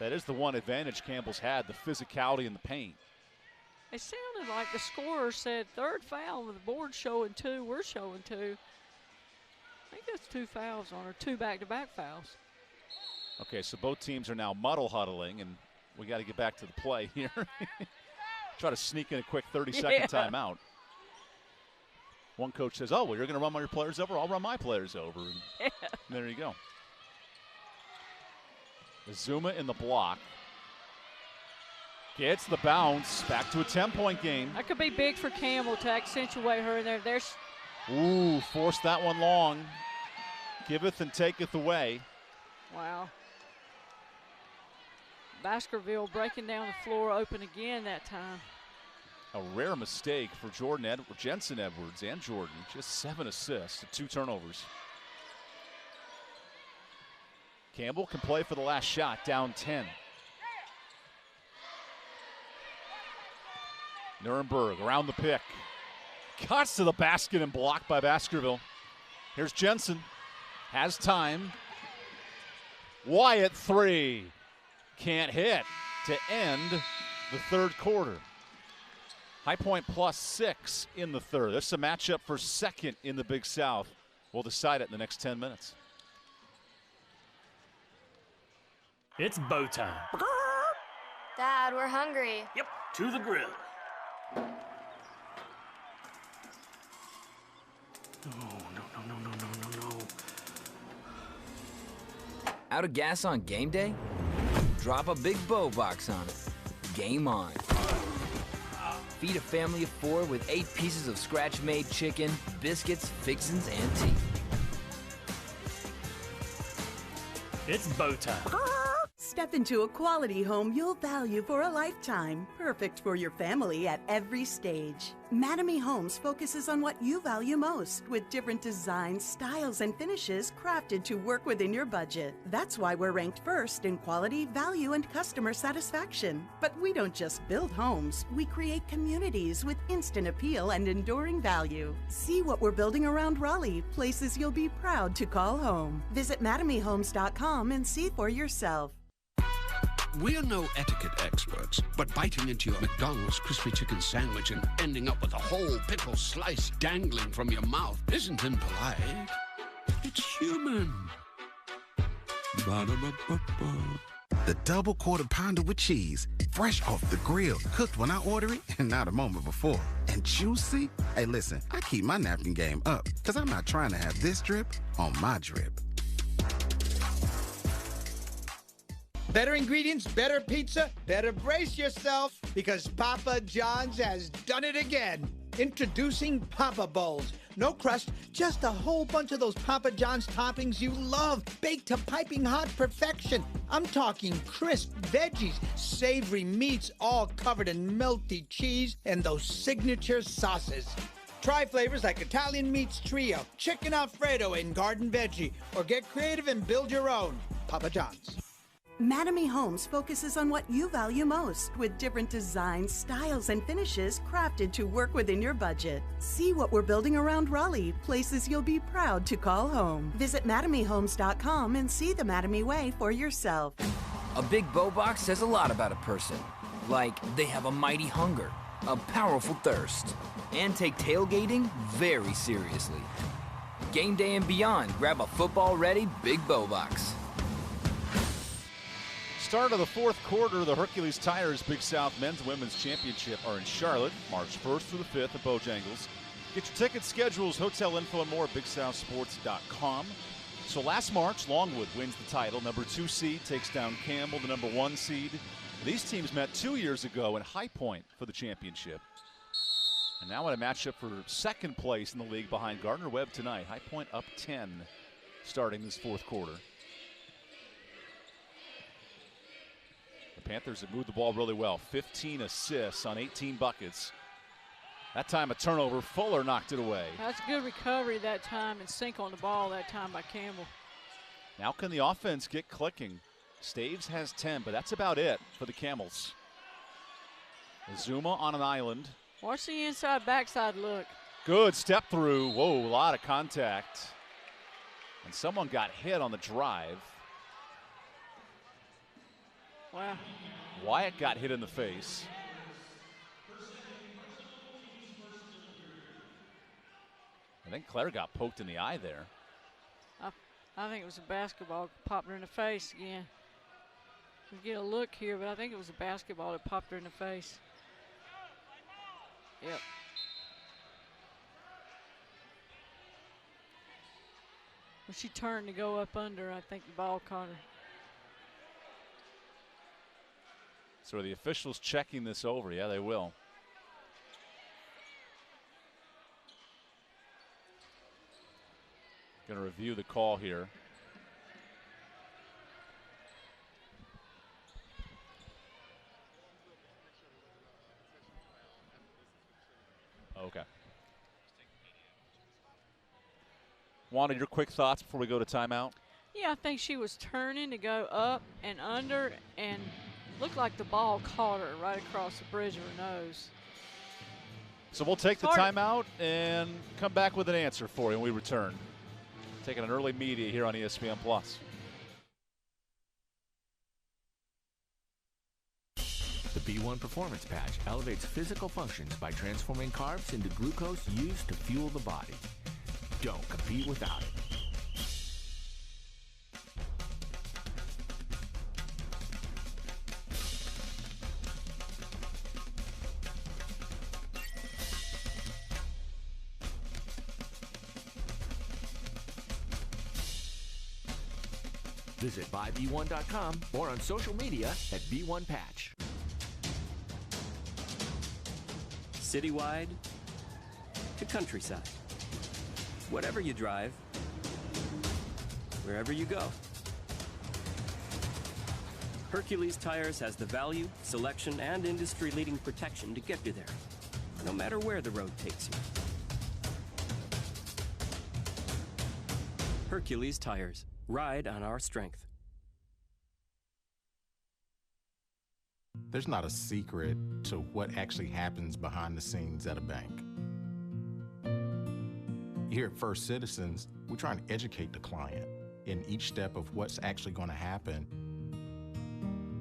That is the one advantage Campbell's had, the physicality in the paint. It sounded like the scorer said third foul with the board showing 2, we're showing 2. I think that's 2 fouls on her, 2 back-to-back fouls. Okay, so both teams are now muddle huddling, and we got to get back to the play here. Try to sneak in a quick 30-second timeout. One coach says, oh, well, you're going to run your players over? I'll run my players over. And there you go. Azuma in the block. Gets the bounce. Back to a 10-point game. That could be big for Campbell to accentuate her in there. There's. Ooh, forced that one long. Giveth and taketh away. Wow. Baskerville breaking down the floor, open again that time. A rare mistake for Jensen Edwards and Jordan. Just 7 assists and 2 turnovers. Campbell can play for the last shot, down 10. Nuremberg around the pick. Cuts to the basket and blocked by Baskerville. Here's Jensen. Has time. Wyatt 3. Can't hit to end the third quarter. High Point +6 in the third. This is a matchup for second in the Big South. We'll decide it in the next 10 minutes. It's bow time. Dad, we're hungry. Yep, to the grill. No. Out of gas on game day? Drop a big bow box on it. Game on. Feed a family of 4 with 8 pieces of scratch-made chicken, biscuits, fixins, and tea. It's bow time. Step into a quality home you'll value for a lifetime, perfect for your family at every stage. Mattamy Homes focuses on what you value most, with different designs, styles, and finishes crafted to work within your budget. That's why we're ranked first in quality, value, and customer satisfaction. But we don't just build homes, we create communities with instant appeal and enduring value. See what we're building around Raleigh, places you'll be proud to call home. Visit MattamyHomes.com and see for yourself. We're no etiquette experts, but biting into your McDonald's crispy chicken sandwich and ending up with a whole pickle slice dangling from your mouth isn't impolite. It's human. Ba-da-ba-ba-ba. The double quarter pounder with cheese, fresh off the grill, cooked when I order it and not a moment before. And juicy? Hey, listen, I keep my napkin game up because I'm not trying to have this drip on my drip. Better ingredients, better pizza, better brace yourself because Papa John's has done it again. Introducing Papa Bowls. No crust, just a whole bunch of those Papa John's toppings you love, baked to piping hot perfection. I'm talking crisp veggies, savory meats, all covered in melty cheese, and those signature sauces. Try flavors like Italian Meats Trio, Chicken Alfredo, and Garden Veggie, or get creative and build your own. Papa John's. Mattamy Homes focuses on what you value most, with different designs, styles, and finishes crafted to work within your budget. See what we're building around Raleigh, places you'll be proud to call home. Visit MattamyHomes.com and see the Mattamy way for yourself. A big bow box says a lot about a person. Like they have a mighty hunger, a powerful thirst, and take tailgating very seriously. Game day and beyond, grab a football-ready big bow box. Start of the fourth quarter, the Hercules Tires Big South Men's and Women's Championship are in Charlotte, March 1st through the 5th at Bojangles. Get your ticket schedules, hotel info, and more at BigSouthSports.com. So last March, Longwood wins the title. Number 2 seed takes down Campbell, the number 1 seed. These teams met 2 years ago in High Point for the championship. And now in a matchup for second place in the league behind Gardner-Webb tonight. High Point up 10 starting this fourth quarter. Panthers have moved the ball really well. 15 assists on 18 buckets. That time a turnover. Fuller knocked it away. That's a good recovery that time and sink on the ball that time by Campbell. Now can the offense get clicking? Staves has 10, but that's about it for the Camels. Azuma on an island. Watch the inside backside look. Good step through. Whoa, a lot of contact. And someone got hit on the drive. Wow. Wyatt got hit in the face. I think Claire got poked in the eye there. I think it was a basketball popped her in the face again. We get a look here, but I think it was a basketball that popped her in the face. Yep. When she turned to go up under, I think the ball caught her. So are the officials checking this over? Yeah, they will. Going to review the call here. Okay. Wanda, your quick thoughts before we go to timeout? Yeah, I think she was turning to go up and under and looked like the ball caught her right across the bridge of her nose. So we'll take the timeout and come back with an answer for you when we return. Taking an early media here on ESPN+. The B1 Performance Patch elevates physical functions by transforming carbs into glucose used to fuel the body. Don't compete without it. Visit buyb1.com or on social media at B1Patch. Citywide to countryside. Whatever you drive, wherever you go. Hercules Tires has the value, selection, and industry-leading protection to get you there, no matter where the road takes you. Hercules Tires. Ride on our strength. There's not a secret to what actually happens behind the scenes at a bank. Here at First Citizens, we're trying to educate the client in each step of what's actually going to happen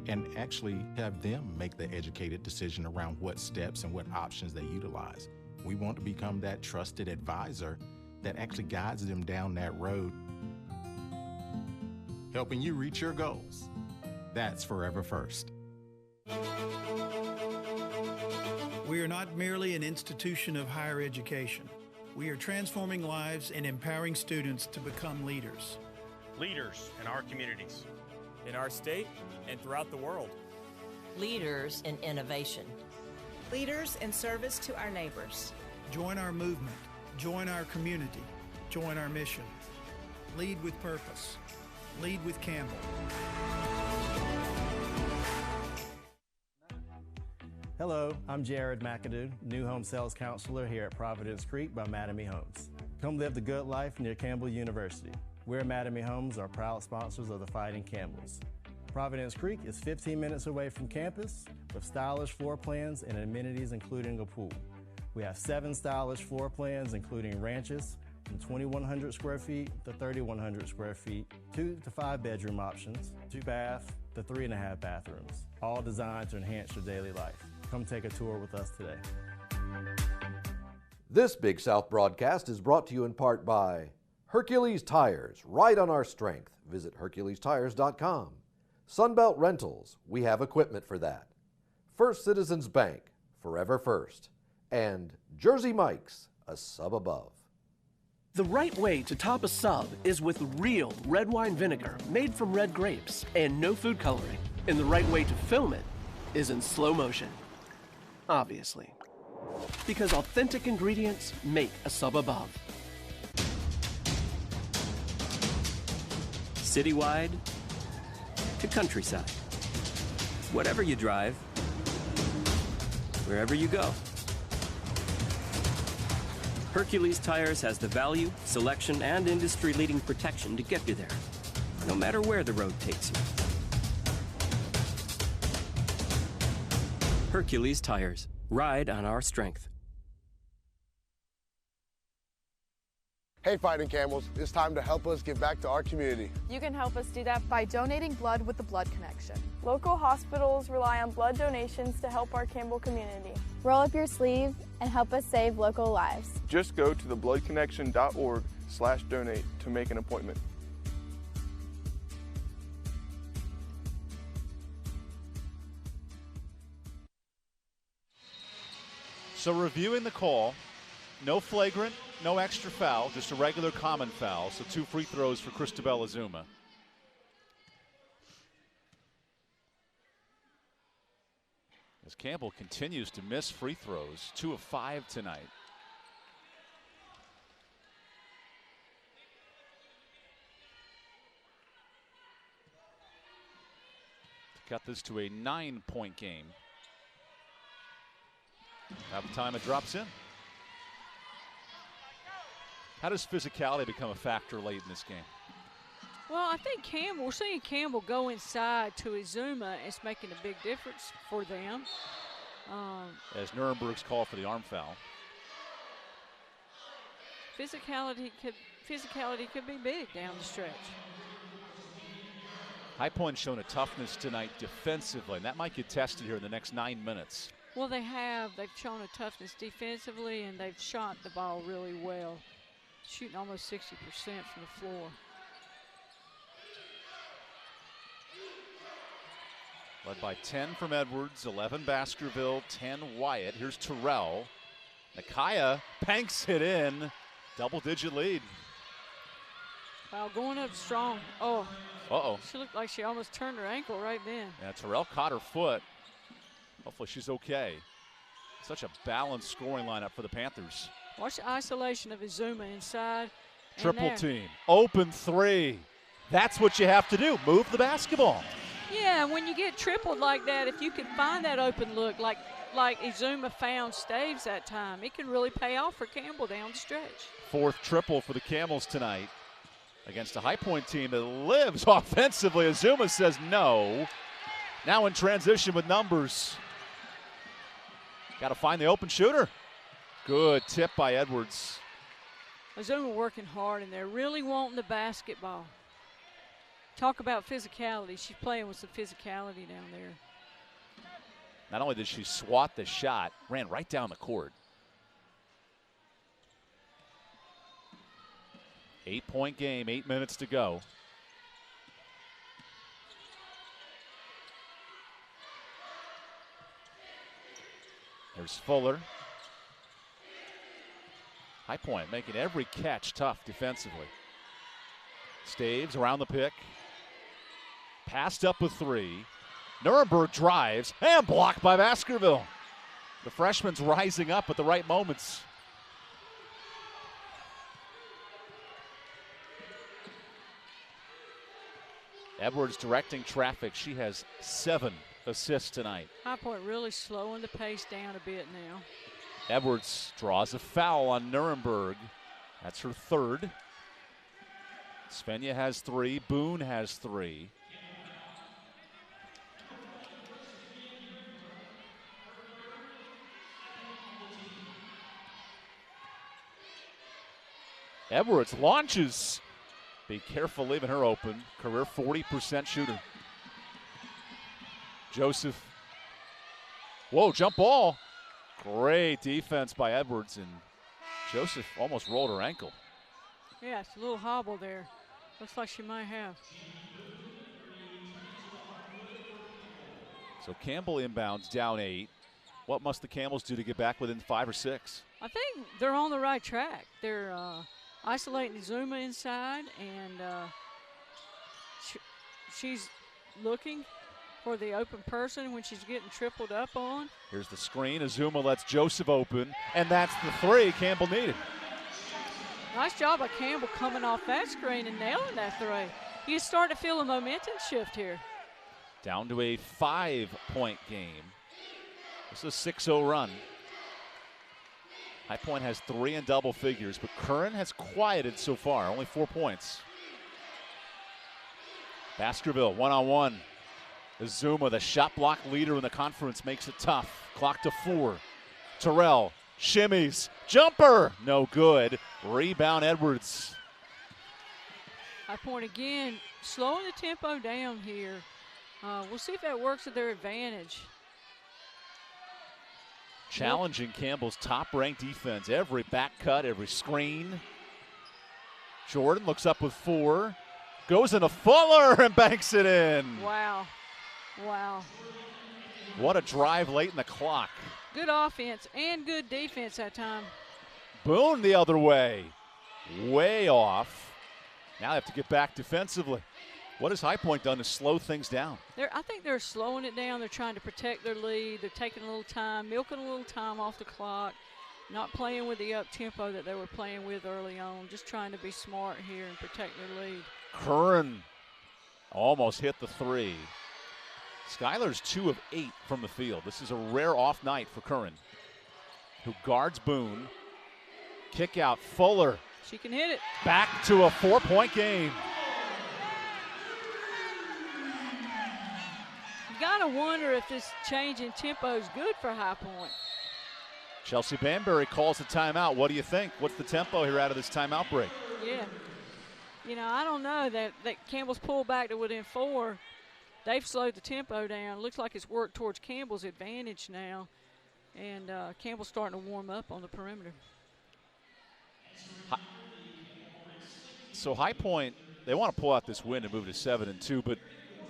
and actually have them make the educated decision around what steps and what options they utilize. We want to become that trusted advisor that actually guides them down that road, helping you reach your goals. That's Forever First. We are not merely an institution of higher education. We are transforming lives and empowering students to become leaders. Leaders in our communities, in our state, and throughout the world. Leaders in innovation. Leaders in service to our neighbors. Join our movement. Join our community. Join our mission. Lead with purpose. Lead with Campbell. Hello, I'm Jared McAdoo, new home sales counselor here at Providence Creek by Mattamy Homes. Come live the good life near Campbell University. We at Mattamy Homes are proud sponsors of the Fighting Campbells. Providence Creek is 15 minutes away from campus with stylish floor plans and amenities including a pool. We have 7 stylish floor plans including ranches from 2,100 square feet to 3,100 square feet, 2 to 5 bedroom options, 2 bath to 3.5 bathrooms, all designed to enhance your daily life. Come take a tour with us today. This Big South broadcast is brought to you in part by Hercules Tires, ride on our strength. Visit HerculesTires.com. Sunbelt Rentals, we have equipment for that. First Citizens Bank, Forever First. And Jersey Mike's, a sub above. The right way to top a sub is with real red wine vinegar made from red grapes and no food coloring. And the right way to film it is in slow motion. Obviously. Because authentic ingredients make a sub above. Citywide to countryside. Whatever you drive, wherever you go. Hercules Tires has the value, selection, and industry-leading protection to get you there, no matter where the road takes you. Hercules Tires. Ride on our strength. Hey Fighting Camels, it's time to help us give back to our community. You can help us do that by donating blood with the Blood Connection. Local hospitals rely on blood donations to help our Campbell community. Roll up your sleeve and help us save local lives. Just go to thebloodconnection.org/donate to make an appointment. So reviewing the call, no flagrant, no extra foul, just a regular common foul. So 2 free throws for Christabel Azuma. As Campbell continues to miss free throws, 2 of 5 tonight. To cut this to a 9-point game. By the time it drops in. How does physicality become a factor late in this game? Well, I think we're seeing Campbell go inside to Azuma. It's making a big difference for them. As Nuremberg's call for the arm foul. Physicality could be big down the stretch. High Point's shown a toughness tonight defensively, and that might get tested here in the next 9 minutes. Well, they have. They've shown a toughness defensively, and they've shot the ball really well, shooting almost 60% from the floor. Led by 10 from Edwards, 11 Baskerville, 10 Wyatt. Here's Terrell. Nakaya banks it in. Double-digit lead. Wow, going up strong. Oh. Uh-oh. She looked like she almost turned her ankle right then. Yeah, Terrell caught her foot. Hopefully she's okay. Such a balanced scoring lineup for the Panthers. Watch the isolation of Azuma inside. Triple team. Open 3. That's what you have to do. Move the basketball. Yeah, Yeah, when you get tripled like that, if you can find that open look like Izuma found Staves that time, it can really pay off for Campbell down the stretch. 4th triple for the Camels tonight against a High Point team that lives offensively. Izuma says no. Now in transition with numbers. Got to find the open shooter. Good tip by Edwards. Izuma working hard in there, really wanting the basketball. Talk about physicality. She's playing with some physicality down there. Not only did she swat the shot, ran right down the court. 8-point game, 8 minutes to go. There's Fuller. High Point making every catch tough defensively. Staves around the pick. Passed up with 3. Nuremberg drives and blocked by Baskerville. The freshman's rising up at the right moments. Edwards directing traffic. She has 7 assists tonight. High Point really slowing the pace down a bit now. Edwards draws a foul on Nuremberg. That's her 3rd. Svenja has 3. Boone has 3. Edwards launches. Be careful leaving her open. Career 40% shooter. Joseph. Whoa, jump ball. Great defense by Edwards, and Joseph almost rolled her ankle. Yeah, it's a little hobble there. Looks like she might have. So Campbell inbounds down 8. What must the Camels do to get back within 5 or 6? I think they're on the right track. They're isolating Zuma inside, and she's looking for the open person when she's getting tripled up on. Here's the screen. Izuma lets Joseph open, and that's the 3 Campbell needed. Nice job by Campbell coming off that screen and nailing that 3. You start to feel a momentum shift here. Down to a 5-point game. This is a 6-0 run. High Point has 3 in double figures, but Curran has quieted so far, only 4 points. Baskerville, one-on-one. Izuma, the shot block leader in the conference, makes it tough. Clock to 4. Terrell shimmies, jumper, no good. Rebound Edwards. High Point again, slowing the tempo down here. We'll see if that works to their advantage. Challenging Campbell's top-ranked defense. Every back cut, every screen. Jordan looks up with 4. Goes into Fuller and banks it in. Wow. Wow. What a drive late in the clock. Good offense and good defense that time. Boone the other way. Way off. Now they have to get back defensively. What has High Point done to slow things down? I think they're slowing it down. They're trying to protect their lead. They're taking a little time, milking a little time off the clock, not playing with the up-tempo that they were playing with early on, just trying to be smart here and protect their lead. Curran almost hit the 3. Skylar's 2 of 8 from the field. This is a rare off night for Curran, who guards Boone. Kick out Fuller. She can hit it. Back to a 4-point game. You gotta wonder if this change in tempo is good for High Point. Chelsea Banbury calls a timeout. What do you think? What's the tempo here out of this timeout break? Yeah. You know, I don't know that Campbell's pulled back to within 4. They've slowed the tempo down. Looks like it's worked towards Campbell's advantage now. And Campbell's starting to warm up on the perimeter. So High Point, they want to pull out this win and move to 7-2, but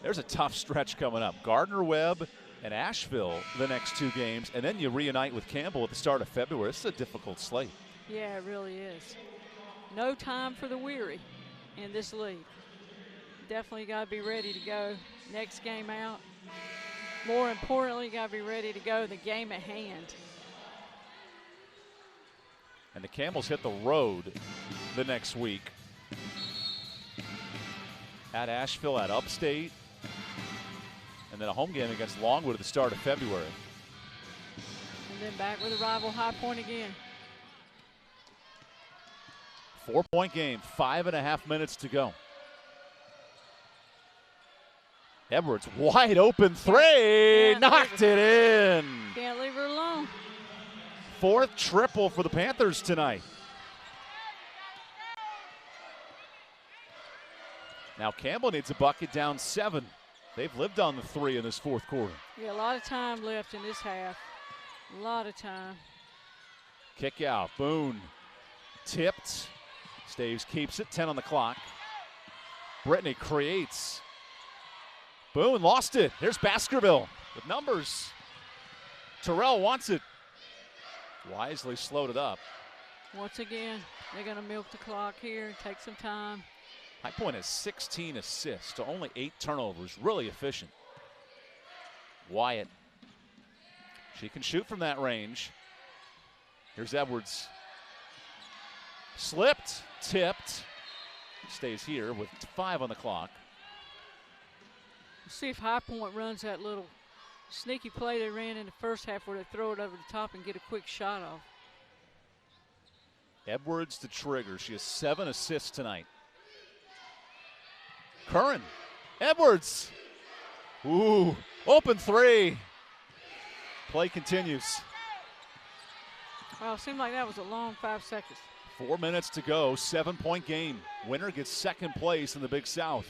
there's a tough stretch coming up. Gardner-Webb and Asheville the next 2 games, and then you reunite with Campbell at the start of February. This is a difficult slate. Yeah, it really is. No time for the weary in this league. Definitely got to be ready to go next game out. More importantly, got to be ready to go the game at hand. And the Camels hit the road the next week. At Asheville, at Upstate. then a home game against Longwood at the start of February. And then back with a rival, High Point again. 4-point game, 5.5 minutes to go. Edwards, wide open three, knocked it in. Can't leave her alone. 4th triple for the Panthers tonight. Now Campbell needs a bucket, down 7. They've lived on the 3 in this 4th quarter. Yeah, a lot of time left in this half. A lot of time. Kick out, Boone tipped. Staves keeps it, 10 on the clock. Brittany creates. Boone lost it. Here's Baskerville with numbers. Terrell wants it. Wisely slowed it up. Once again, they're going to milk the clock here and take some time. High Point has 16 assists to only 8 turnovers. Really efficient. Wyatt. She can shoot from that range. Here's Edwards. Slipped, tipped. Stays here with 5 on the clock. Let's see if High Point runs that little sneaky play they ran in the first half where they throw it over the top and get a quick shot off. Edwards to trigger. She has 7 assists tonight. Curran. Edwards. Ooh, open 3. Play continues. Well, it seemed like that was a long 5 seconds. 4 minutes to go, 7-point game. Winner gets 2nd place in the Big South.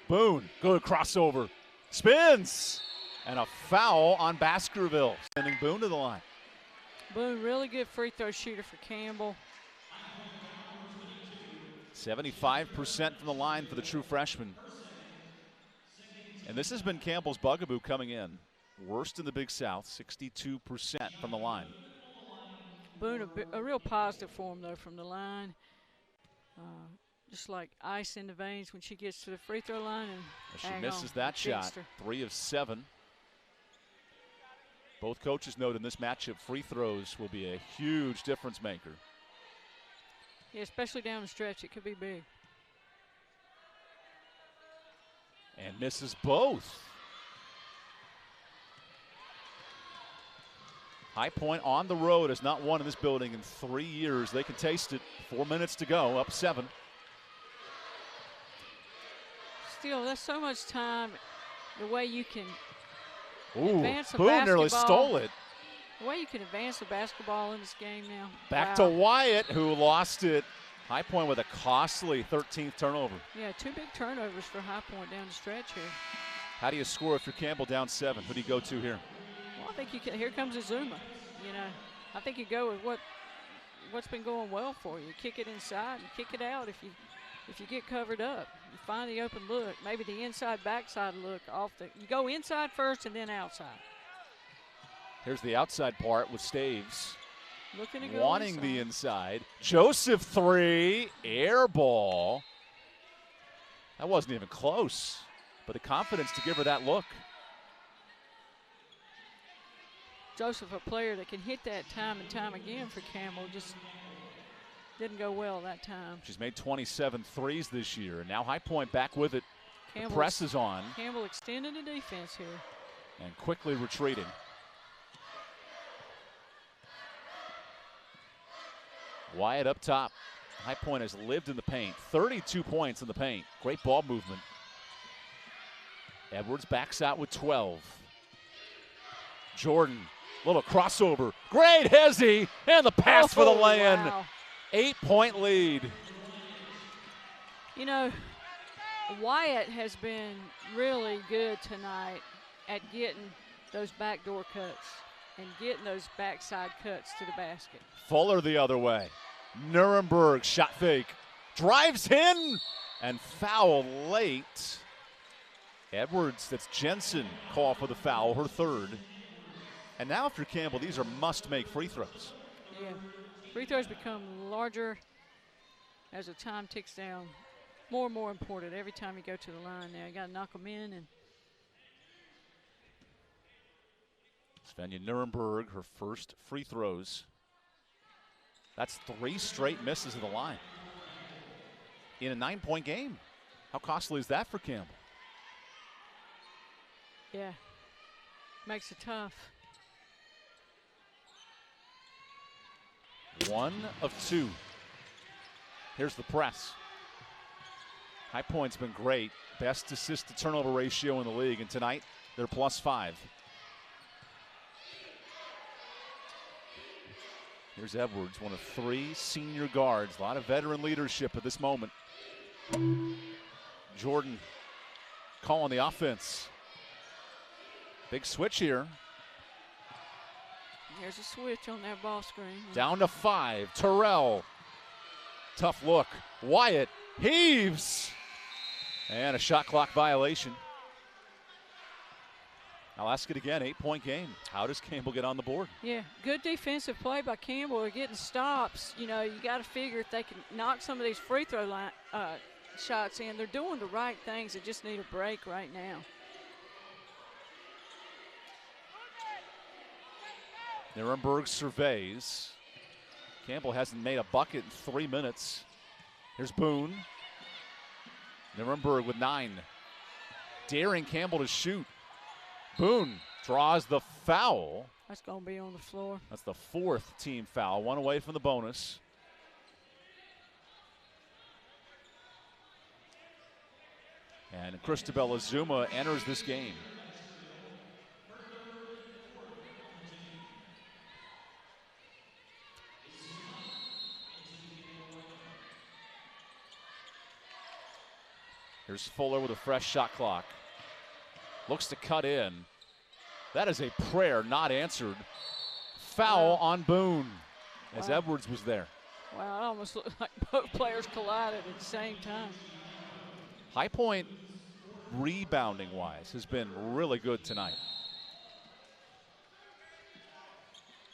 Boone, good crossover. Spins. And a foul on Baskerville, sending Boone to the line. Boone, really good free throw shooter for Campbell. 75% from the line for the true freshman. And this has been Campbell's bugaboo coming in. Worst in the Big South, 62% from the line. Boone, a real positive for him, though, from the line. Just like ice in the veins when she gets to the free throw line. And she misses that shot, 3 of 7. Both coaches note in this matchup, free throws will be a huge difference maker. Yeah, especially down the stretch, it could be big. And misses both. High Point on the road has not won in this building in 3 years. They can taste it. 4 minutes to go, up 7. Still, that's so much time. The way you can advance the basketball. Boone nearly stole it. The way you can advance the basketball in this game now. Back to Wyatt, who lost it. High Point with a costly 13th turnover. Yeah, 2 big turnovers for High Point down the stretch here. How do you score if you're Campbell down 7? Who do you go to here? Well, I think you can. Here comes Azuma. You know, I think you go with what's been going well for you. Kick it inside and kick it out if you get covered up. You find the open look, maybe the inside backside look off the. You go inside first and then outside. Here's the outside part with Staves. Looking to go wanting the inside. Joseph 3, air ball. That wasn't even close, but the confidence to give her that look. Joseph, a player that can hit that time and time again for Campbell, just didn't go well that time. She's made 27 threes this year, and now High Point back with it. The press is on. Campbell extending the defense here. And quickly retreating. Wyatt up top. High Point has lived in the paint. 32 points in the paint. Great ball movement. Edwards backs out with 12. Jordan, little crossover. Great Hezzy, and the pass for the lay-in. Wow. 8-point lead. You know, Wyatt has been really good tonight at getting those backdoor cuts and getting those backside cuts to the basket. Fuller the other way. Nuremberg shot fake. Drives in and foul late. Edwards, that's Jensen, call for the foul, her third. And now for Campbell, these are must-make free throws. Yeah, free throws become larger as the time ticks down. More and more important every time you go to the line now. You got to knock them in. And Svenja Nuremberg, her first free throws. That's 3 straight misses of the line in a 9-point game. How costly is that for Campbell? Yeah, makes it tough. 1 of 2. Here's the press. High Point's been great. Best assist to turnover ratio in the league, and tonight they're +5. Here's Edwards, one of 3 senior guards. A lot of veteran leadership at this moment. Jordan calling the offense. Big switch here. There's a switch on that ball screen. Down to 5. Terrell. Tough look. Wyatt heaves. And a shot clock violation. I'll ask it again. 8-point game. How does Campbell get on the board? Yeah, good defensive play by Campbell. They're getting stops. You know, you got to figure if they can knock some of these free throw line, shots in. They're doing the right things. They just need a break right now. Nirenberg surveys. Campbell hasn't made a bucket in 3 minutes. Here's Boone. Nirenberg with 9. Daring Campbell to shoot. Boone draws the foul. That's going to be on the floor. That's the 4th team foul. 1 away from the bonus. And Christabel Azuma enters this game. Here's Fuller with a fresh shot clock. Looks to cut in. That is a prayer not answered. Foul on Boone as Edwards was there. Wow, it almost looked like both players collided at the same time. High Point, rebounding-wise, has been really good tonight.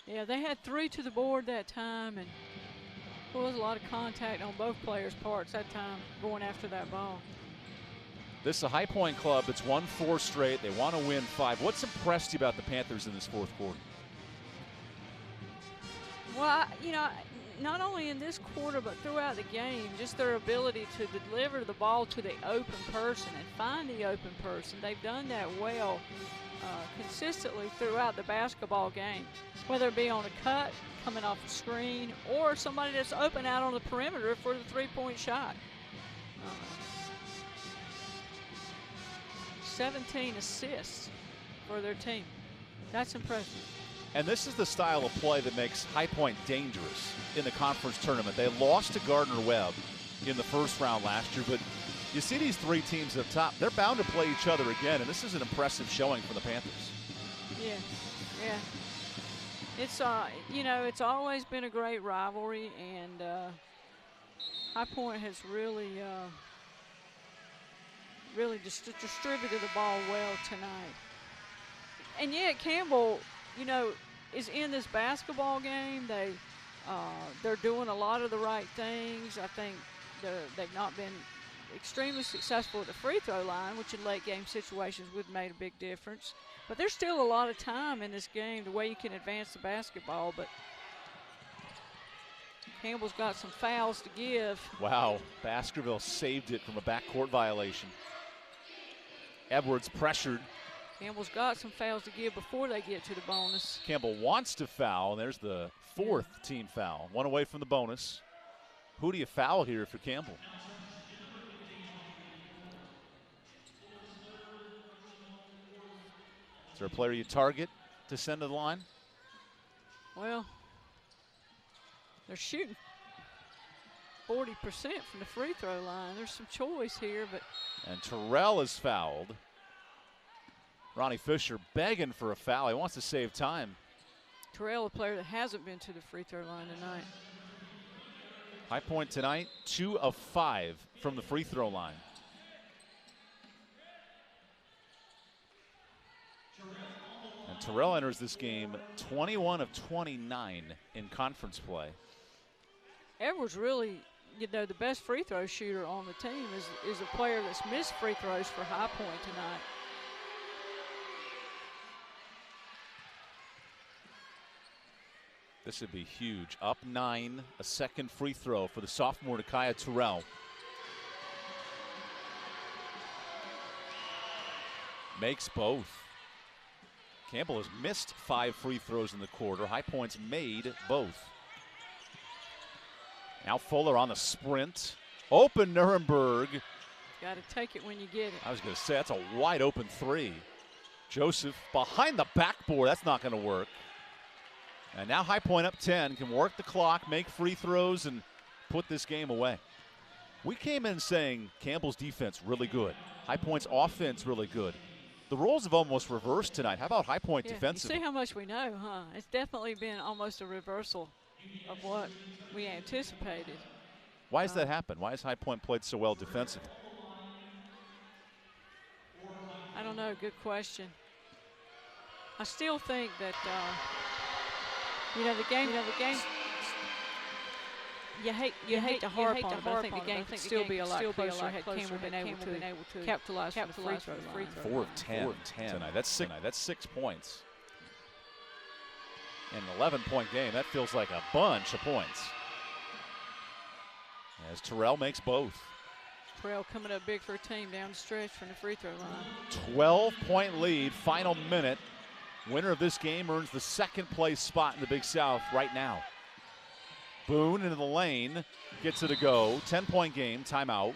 Yeah, they had 3 to the board that time, and there was a lot of contact on both players' parts that time going after that ball. This is a High Point club that's won 4 straight. They want to win 5. What's impressed you about the Panthers in this 4th quarter? Well, you know, not only in this quarter but throughout the game, just their ability to deliver the ball to the open person and find the open person. They've done that well consistently throughout the basketball game, whether it be on a cut, coming off a screen, or somebody that's open out on the perimeter for the 3-point shot. 17 assists for their team. That's impressive. And this is the style of play that makes High Point dangerous in the conference tournament. They lost to Gardner-Webb in the first round last year, but you see these 3 teams up top, they're bound to play each other again, and this is an impressive showing for the Panthers. Yeah, yeah. It's, you know, it's always been a great rivalry, and High Point has really distributed the ball well tonight. And yet Campbell, you know, is in this basketball game. They're doing a lot of the right things. I think they've not been extremely successful at the free throw line, which in late game situations would have made a big difference. But there's still a lot of time in this game, the way you can advance the basketball. But Campbell's got some fouls to give. Wow, Baskerville saved it from a backcourt violation. Edwards pressured. Campbell's got some fouls to give before they get to the bonus. Campbell wants to foul, and there's the 4th team foul. 1 away from the bonus. Who do you foul here for Campbell? Is there a player you target to send to the line? Well, they're shooting 40% from the free throw line. There's some choice here, but. And Terrell is fouled. Ronnie Fisher begging for a foul. He wants to save time. Terrell, a player that hasn't been to the free throw line tonight. High Point tonight, 2 of 5 from the free throw line. And Terrell enters this game 21 of 29 in conference play. Edwards really, you know, the best free throw shooter on the team is a player that's missed free throws for High Point tonight. This would be huge. Up 9, a second free throw for the sophomore Nakia Terrell. Makes both. Campbell has missed 5 free throws in the quarter. High Point's made both. Now Fuller on the sprint. Open Nuremberg. Got to take it when you get it. I was going to say, that's a wide open 3. Joseph behind the backboard. That's not going to work. And now High Point up 10. Can work the clock, make free throws, and put this game away. We came in saying Campbell's defense really good. High Point's offense really good. The roles have almost reversed tonight. How about High Point defensively? You see how much we know, huh? It's definitely been almost a reversal of what we anticipated. Why has that happened? Why has High Point played so well defensively? I don't know. Good question. I still think that, the game. You hate to harp on it, but I think the game could still be a lot closer had Campbell been able to capitalize from the free throw line. 4 of 10 tonight. That's 6 points. In an 11-point game, that feels like a bunch of points. As Terrell makes both. Terrell coming up big for a team down the stretch from the free throw line. 12-point lead, final minute. Winner of this game earns the second-place spot in the Big South right now. Boone into the lane, gets it to go. 10-point game, timeout.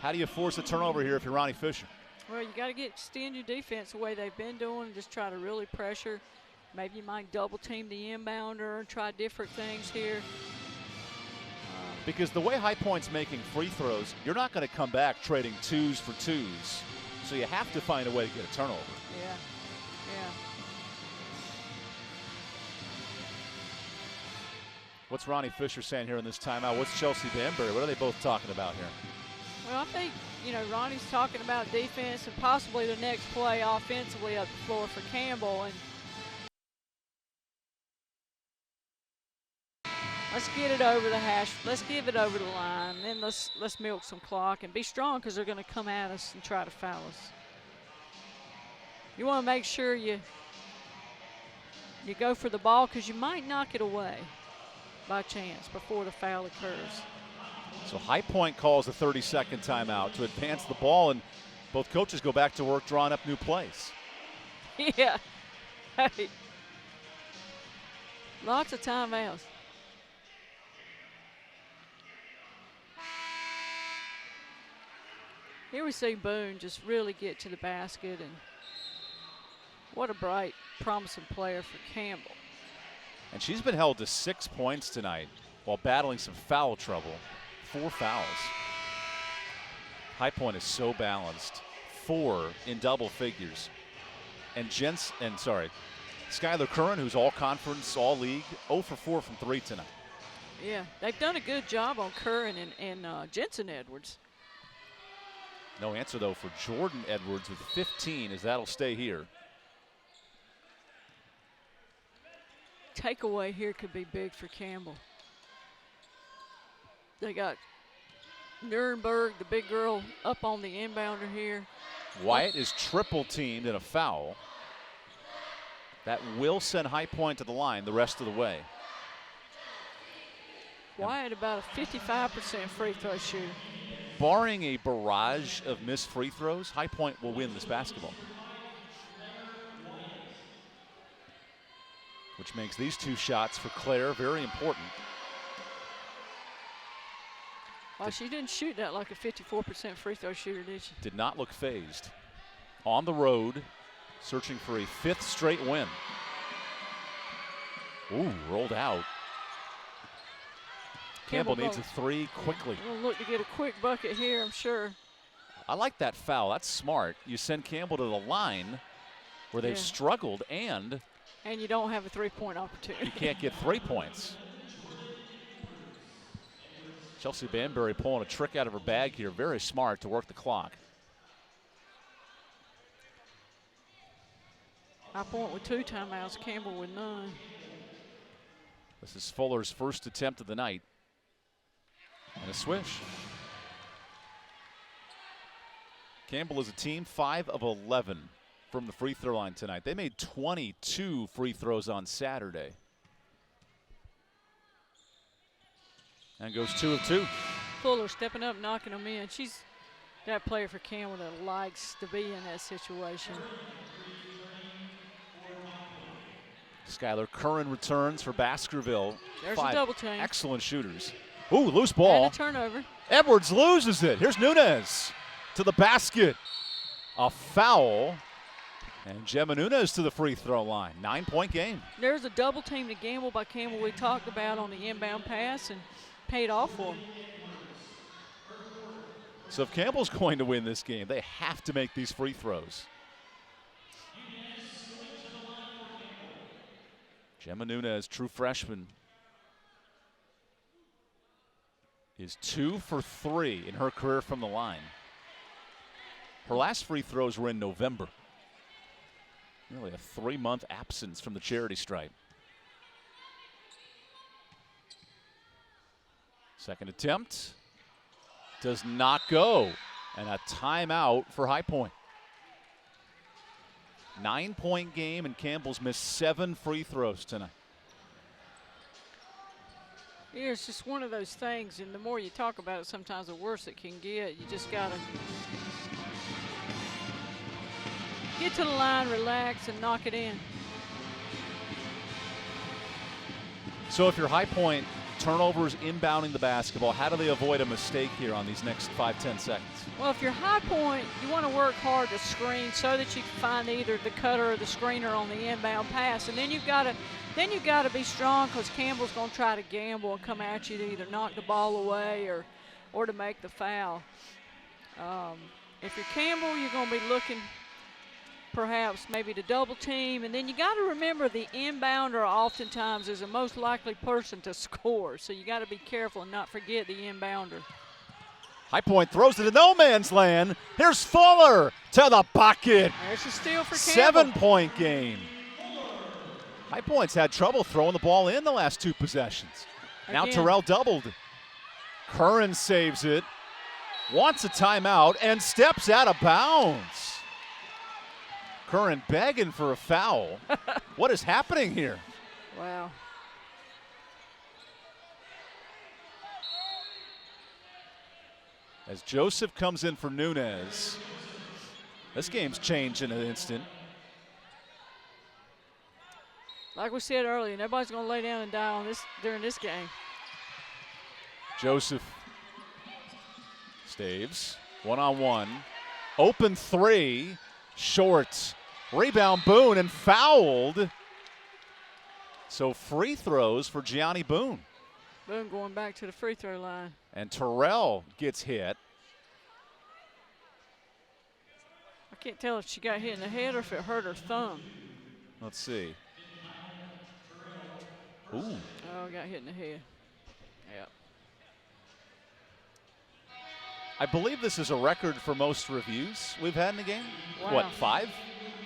How do you force a turnover here if you're Ronnie Fisher? Well, you got to extend your defense the way they've been doing and just try to really pressure. Maybe you might double team the inbounder and try different things here. Because the way High Point's making free throws, you're not going to come back trading 2s for 2s. So you have to find a way to get a turnover. Yeah. What's Ronnie Fisher saying here in this timeout? What's Chelsea Banbury? What are they both talking about here? Well, I think, Ronnie's talking about defense and possibly the next play offensively up the floor for Campbell. And let's get it over the hash. Let's give it over the line. Then let's milk some clock and be strong because they're going to come at us and try to foul us. You want to make sure you go for the ball because you might knock it away by chance before the foul occurs. So High Point calls a 30-second timeout to advance the ball, and both coaches go back to work drawing up new plays. Yeah. Hey. Lots of timeouts. Here we see Boone just really get to the basket, and what a bright, promising player for Campbell. And she's been held to 6 points tonight while battling some foul trouble. 4 fouls. High Point is so balanced. 4 in double figures. And Skylar Curran, who's all conference, all league, 0 for 4 from 3 tonight. Yeah, they've done a good job on Curran and Jensen Edwards. No answer, though, for Jordan Edwards with 15, as that'll stay here. Takeaway here could be big for Campbell. They got Nuremberg, the big girl, up on the inbounder here. Wyatt is triple teamed in a foul. That will send High Point to the line the rest of the way. Wyatt about a 55% free throw shooter. Barring a barrage of missed free throws, High Point will win this basketball. Which makes these 2 shots for Claire very important. Well, she didn't shoot that like a 54% free throw shooter, did she? Did not look phased. On the road, searching for a 5th straight win. Ooh, rolled out. Campbell needs a 3 quickly. We'll look to get a quick bucket here, I'm sure. I like that foul. That's smart. You send Campbell to the line where they've struggled, and you don't have a 3-point opportunity. You can't get 3 points. Chelsea Banbury pulling a trick out of her bag here. Very smart to work the clock. High Point with 2 timeouts, Campbell with none. This is Fuller's first attempt of the night. And a swish. Campbell is a team 5 of 11 from the free throw line tonight. They made 22 free throws on Saturday. And goes 2 of 2. Fuller stepping up, knocking them in. She's that player for Campbell that likes to be in that situation. Skylar Curran returns for Baskerville. There's a double team. Excellent shooters. Ooh, loose ball. And a turnover. Edwards loses it. Here's Nunez to the basket. A foul. And Gemma Nunez to the free throw line. 9-point game. There's a double team to Gamble by Campbell we talked about on the inbound pass and paid off for him. So if Campbell's going to win this game, they have to make these free throws. Gemma Nunez, true freshman, is 2 for 3 in her career from the line. Her last free throws were in November. Nearly a 3-month absence from the charity stripe. Second attempt does not go, and a timeout for High Point. 9-point game, and Campbell's missed 7 free throws tonight. Yeah, it's just one of those things, and the more you talk about it, sometimes the worse it can get. You just got to get to the line, relax, and knock it in. So if you're High Point, turnovers inbounding the basketball, how do they avoid a mistake here on these next 5-10 seconds? Well, if you're High Point, you want to work hard to screen so that you can find either the cutter or the screener on the inbound pass, and then you've got to be strong because Campbell's going to try to gamble and come at you to either knock the ball away or to make the foul. If you're Campbell, you're going to be looking perhaps maybe to double team, and then you got to remember the inbounder oftentimes is the most likely person to score, so you got to be careful and not forget the inbounder. High Point throws it to no man's land. Here's Fuller to the bucket. There's a steal for Campbell. 7-point game. High Point's had trouble throwing the ball in the last 2 possessions. Now Terrell doubled. Curran saves it, wants a timeout, and steps out of bounds. Curran begging for a foul. What is happening here? Wow. As Joseph comes in for Nunez, this game's changed in an instant. Like we said earlier, nobody's going to lay down and die on this during this game. Joseph staves, 1-on-1. Open 3, short. Rebound Boone and fouled. So free throws for Gianni Boone. Boone going back to the free throw line. And Terrell gets hit. I can't tell if she got hit in the head or if it hurt her thumb. Let's see. Ooh. Oh, got hit in the head. Yep. I believe this is a record for most reviews we've had in the game. Wow. What, 5?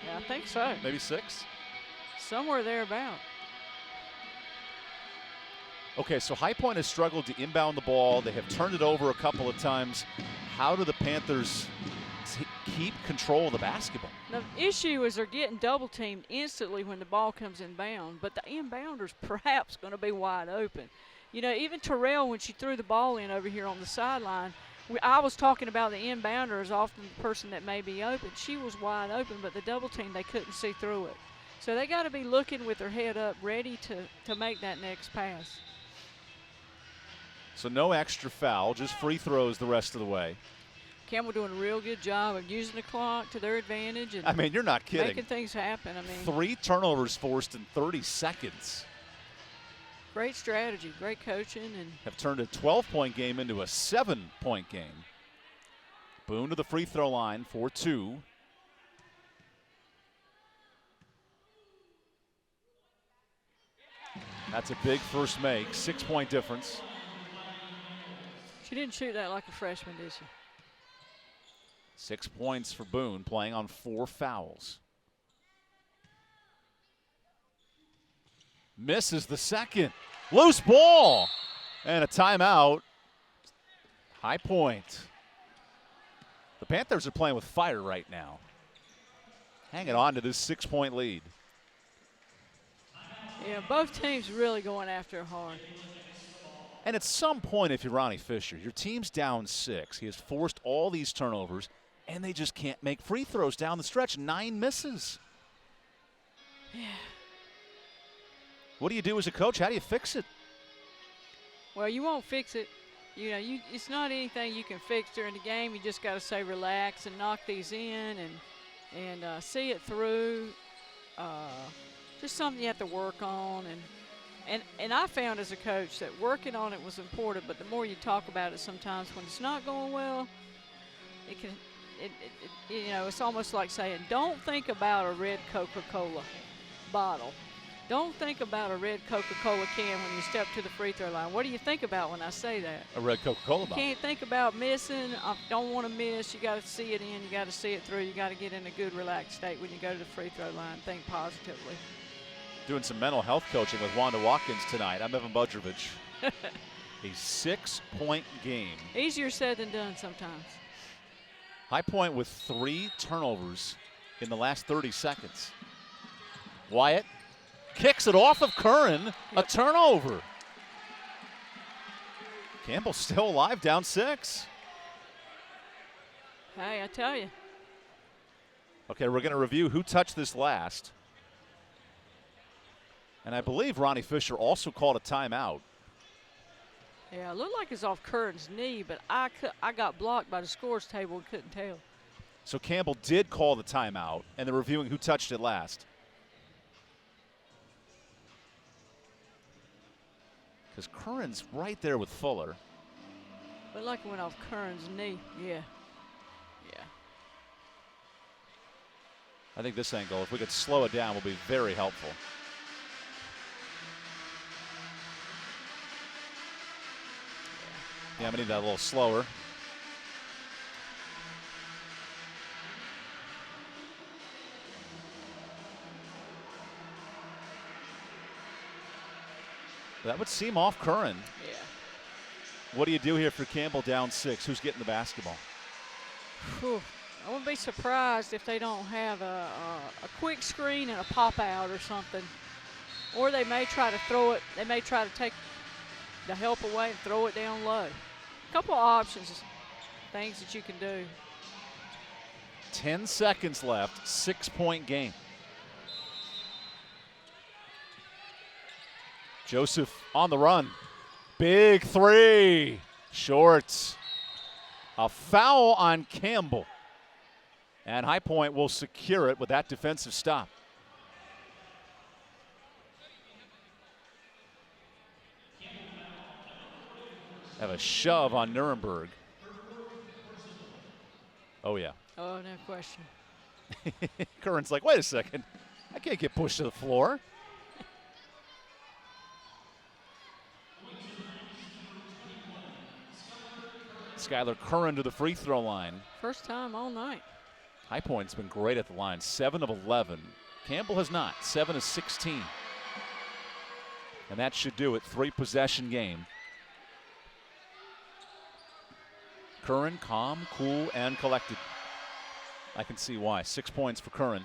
Yeah, I think so. Maybe 6? Somewhere thereabout. Okay, so High Point has struggled to inbound the ball. They have turned it over a couple of times. How do the Panthers keep control of the basketball? The issue is they're getting double teamed instantly when the ball comes inbound, but the inbounder's perhaps going to be wide open. You know, even Terrell, when she threw the ball in over here on the sideline, I was talking about the inbounder as often the person that may be open. She was wide open, but the double team, they couldn't see through it. So they got to be looking with their head up, ready to make that next pass. So no extra foul, just free throws the rest of the way. Campbell doing a real good job of using the clock to their advantage. And I mean, you're not kidding. Making things happen. I mean, 3 turnovers forced in 30 seconds. Great strategy, great coaching. And have turned a 12-point game into a 7-point game. Boone to the free throw line for 2. That's a big first make, 6-point difference. She didn't shoot that like a freshman, did she? 6 points for Boone, playing on 4 fouls. Misses the second. Loose ball. And a timeout. High Point. The Panthers are playing with fire right now. Hanging on to this 6-point lead. Yeah, both teams really going after it hard. And at some point, if you're Ronnie Fisher, your team's down 6. He has forced all these turnovers, and they just can't make free throws down the stretch. 9 misses. Yeah. What do you do as a coach? How do you fix it? Well, you won't fix it. It's not anything you can fix during the game. You just got to say relax and knock these in and see it through. Just something you have to work on. And I found as a coach that working on it was important, but the more you talk about it sometimes when it's not going well, it's almost like saying, don't think about a red Coca-Cola bottle. Don't think about a red Coca-Cola can when you step to the free throw line. What do you think about when I say that? A red Coca-Cola bottle. You can't think about missing. I don't want to miss. You got to see it in. You got to see it through. You got to get in a good, relaxed state when you go to the free throw line. Think positively. Doing some mental health coaching with Wanda Watkins tonight. I'm Evan Budrovich. A 6-point game. Easier said than done sometimes. High Point with 3 turnovers in the last 30 seconds. Wyatt kicks it off of Curran. A turnover. Campbell still alive, down 6. Hey, I tell you. Okay, we're going to review who touched this last. And I believe Ronnie Fisher also called a timeout. Yeah, it looked like it's off Curran's knee, but I got blocked by the scores table and couldn't tell. So Campbell did call the timeout, and they're reviewing who touched it last. Because Curran's right there with Fuller. But like it went off Curran's knee, yeah. I think this angle, if we could slow it down, will be very helpful. Yeah, I'm going to need that a little slower. That would seem off Curran. Yeah. What do you do here for Campbell down 6? Who's getting the basketball? Whew. I wouldn't be surprised if they don't have a quick screen and a pop out or something. Or they may try to throw it. They may try to take the help away and throw it down low. A couple of options, things that you can do. 10 seconds left, 6-point game. Joseph on the run. Big 3. Short. A foul on Campbell. And High Point will secure it with that defensive stop. Have a shove on Nuremberg. Oh, yeah. Oh, no question. Curran's like, wait a second. I can't get pushed to the floor. Skylar Curran to the free throw line. First time all night. High Point's been great at the line, 7 of 11. Campbell has not, 7 of 16. And that should do it, 3-possession game. Curran, calm, cool, and collected. I can see why. 6 points for Curran.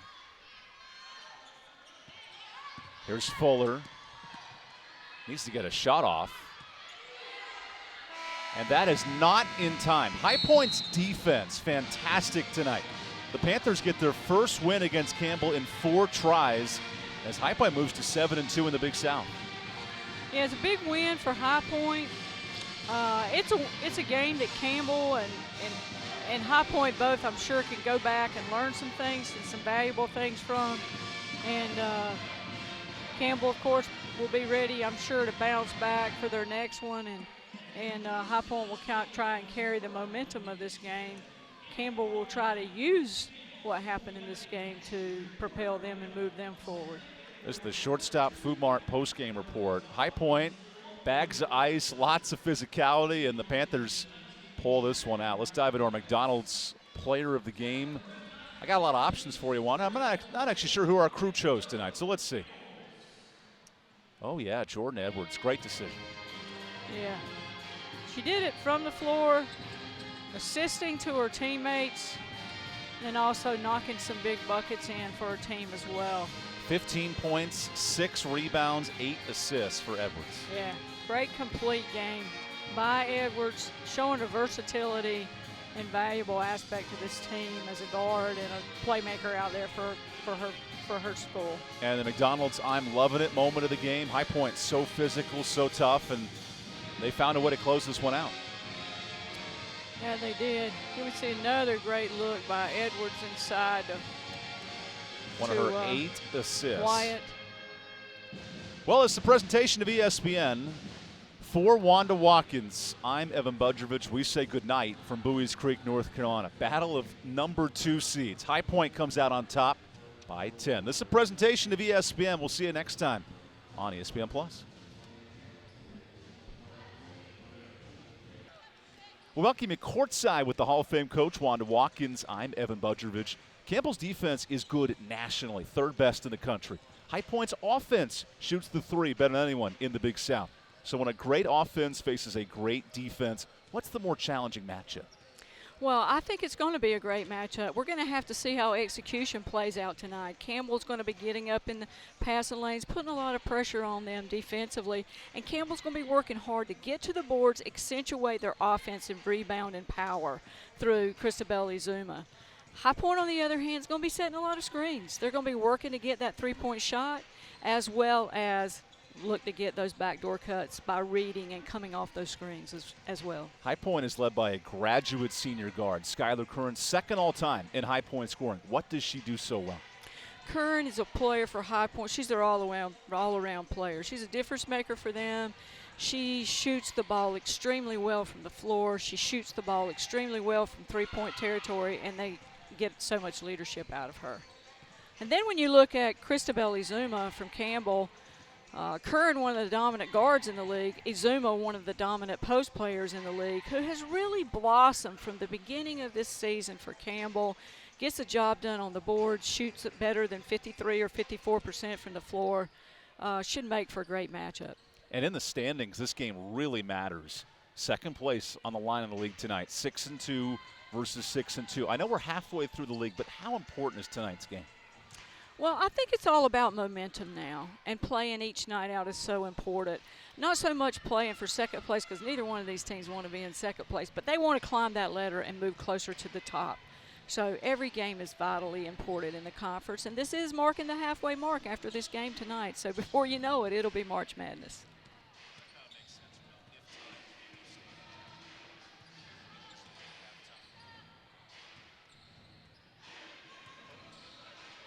Here's Fuller. Needs to get a shot off. And that is not in time. High Point's defense, fantastic tonight. The Panthers get their first win against Campbell in 4 tries as High Point moves to 7-2 in the Big South. Yeah, it's a big win for High Point. It's a game that Campbell and High Point both, I'm sure, can go back and learn some things and some valuable things from. And Campbell, of course, will be ready, I'm sure, to bounce back for their next one. And High Point will try and carry the momentum of this game. Campbell will try to use what happened in this game to propel them and move them forward. This is the Shortstop Food Mart postgame report. High Point, bags of ice, lots of physicality, and the Panthers pull this one out. Let's dive into our McDonald's player of the game. I got a lot of options for you, Juan. I'm not actually sure who our crew chose tonight, so let's see. Oh, yeah, Jordan Edwards. Great decision. Yeah. She did it from the floor, assisting to her teammates, and also knocking some big buckets in for her team as well. 15 points, 6 rebounds, 8 assists for Edwards. Yeah, great complete game by Edwards, showing her versatility invaluable aspect to this team as a guard and a playmaker out there for her school. And the McDonald's I'm loving it moment of the game. High Point so physical, so tough, and they found a way to close this one out. Yeah, they did. Here we see another great look by Edwards inside One of her 8 assists. Wyatt. Well, it's the presentation of ESPN. For Wanda Watkins, I'm Evan Budrovich. We say goodnight from Bowie's Creek, North Carolina. Battle of number 2 seeds. High Point comes out on top by 10. This is a presentation of ESPN. We'll see you next time on ESPN+. We'll welcome you courtside with the Hall of Fame coach, Wanda Watkins. I'm Evan Budrovich. Campbell's defense is good nationally, 3rd best in the country. High Point's offense shoots the 3 better than anyone in the Big South. So when a great offense faces a great defense, what's the more challenging matchup? Well, I think it's going to be a great matchup. We're going to have to see how execution plays out tonight. Campbell's going to be getting up in the passing lanes, putting a lot of pressure on them defensively, and Campbell's going to be working hard to get to the boards, accentuate their offensive rebound and power through Christabel Zuma. High Point, on the other hand, is going to be setting a lot of screens. They're going to be working to get that 3-point shot as well as look to get those backdoor cuts by reading and coming off those screens as well. High Point is led by a graduate senior guard, Skylar Curran, 2nd all-time in High Point scoring. What does she do so well? Curran is a player for High Point. She's their all-around player. She's a difference maker for them. She shoots the ball extremely well from the floor. She shoots the ball extremely well from 3-point territory, and they get so much leadership out of her. And then when you look at Christabel Zuma from Campbell, Curran, one of the dominant guards in the league, Izuma, one of the dominant post players in the league, who has really blossomed from the beginning of this season for Campbell, gets the job done on the board, shoots it better than 53 or 54% from the floor, should make for a great matchup. And in the standings, this game really matters. 2nd place on the line in the league tonight, 6-2 versus 6-2. I know we're halfway through the league, but how important is tonight's game? Well, I think it's all about momentum now, and playing each night out is so important. Not so much playing for 2nd place, because neither one of these teams want to be in 2nd place, but they want to climb that ladder and move closer to the top. So every game is vitally important in the conference, and this is marking the halfway mark after this game tonight. So before you know it, it'll be March Madness.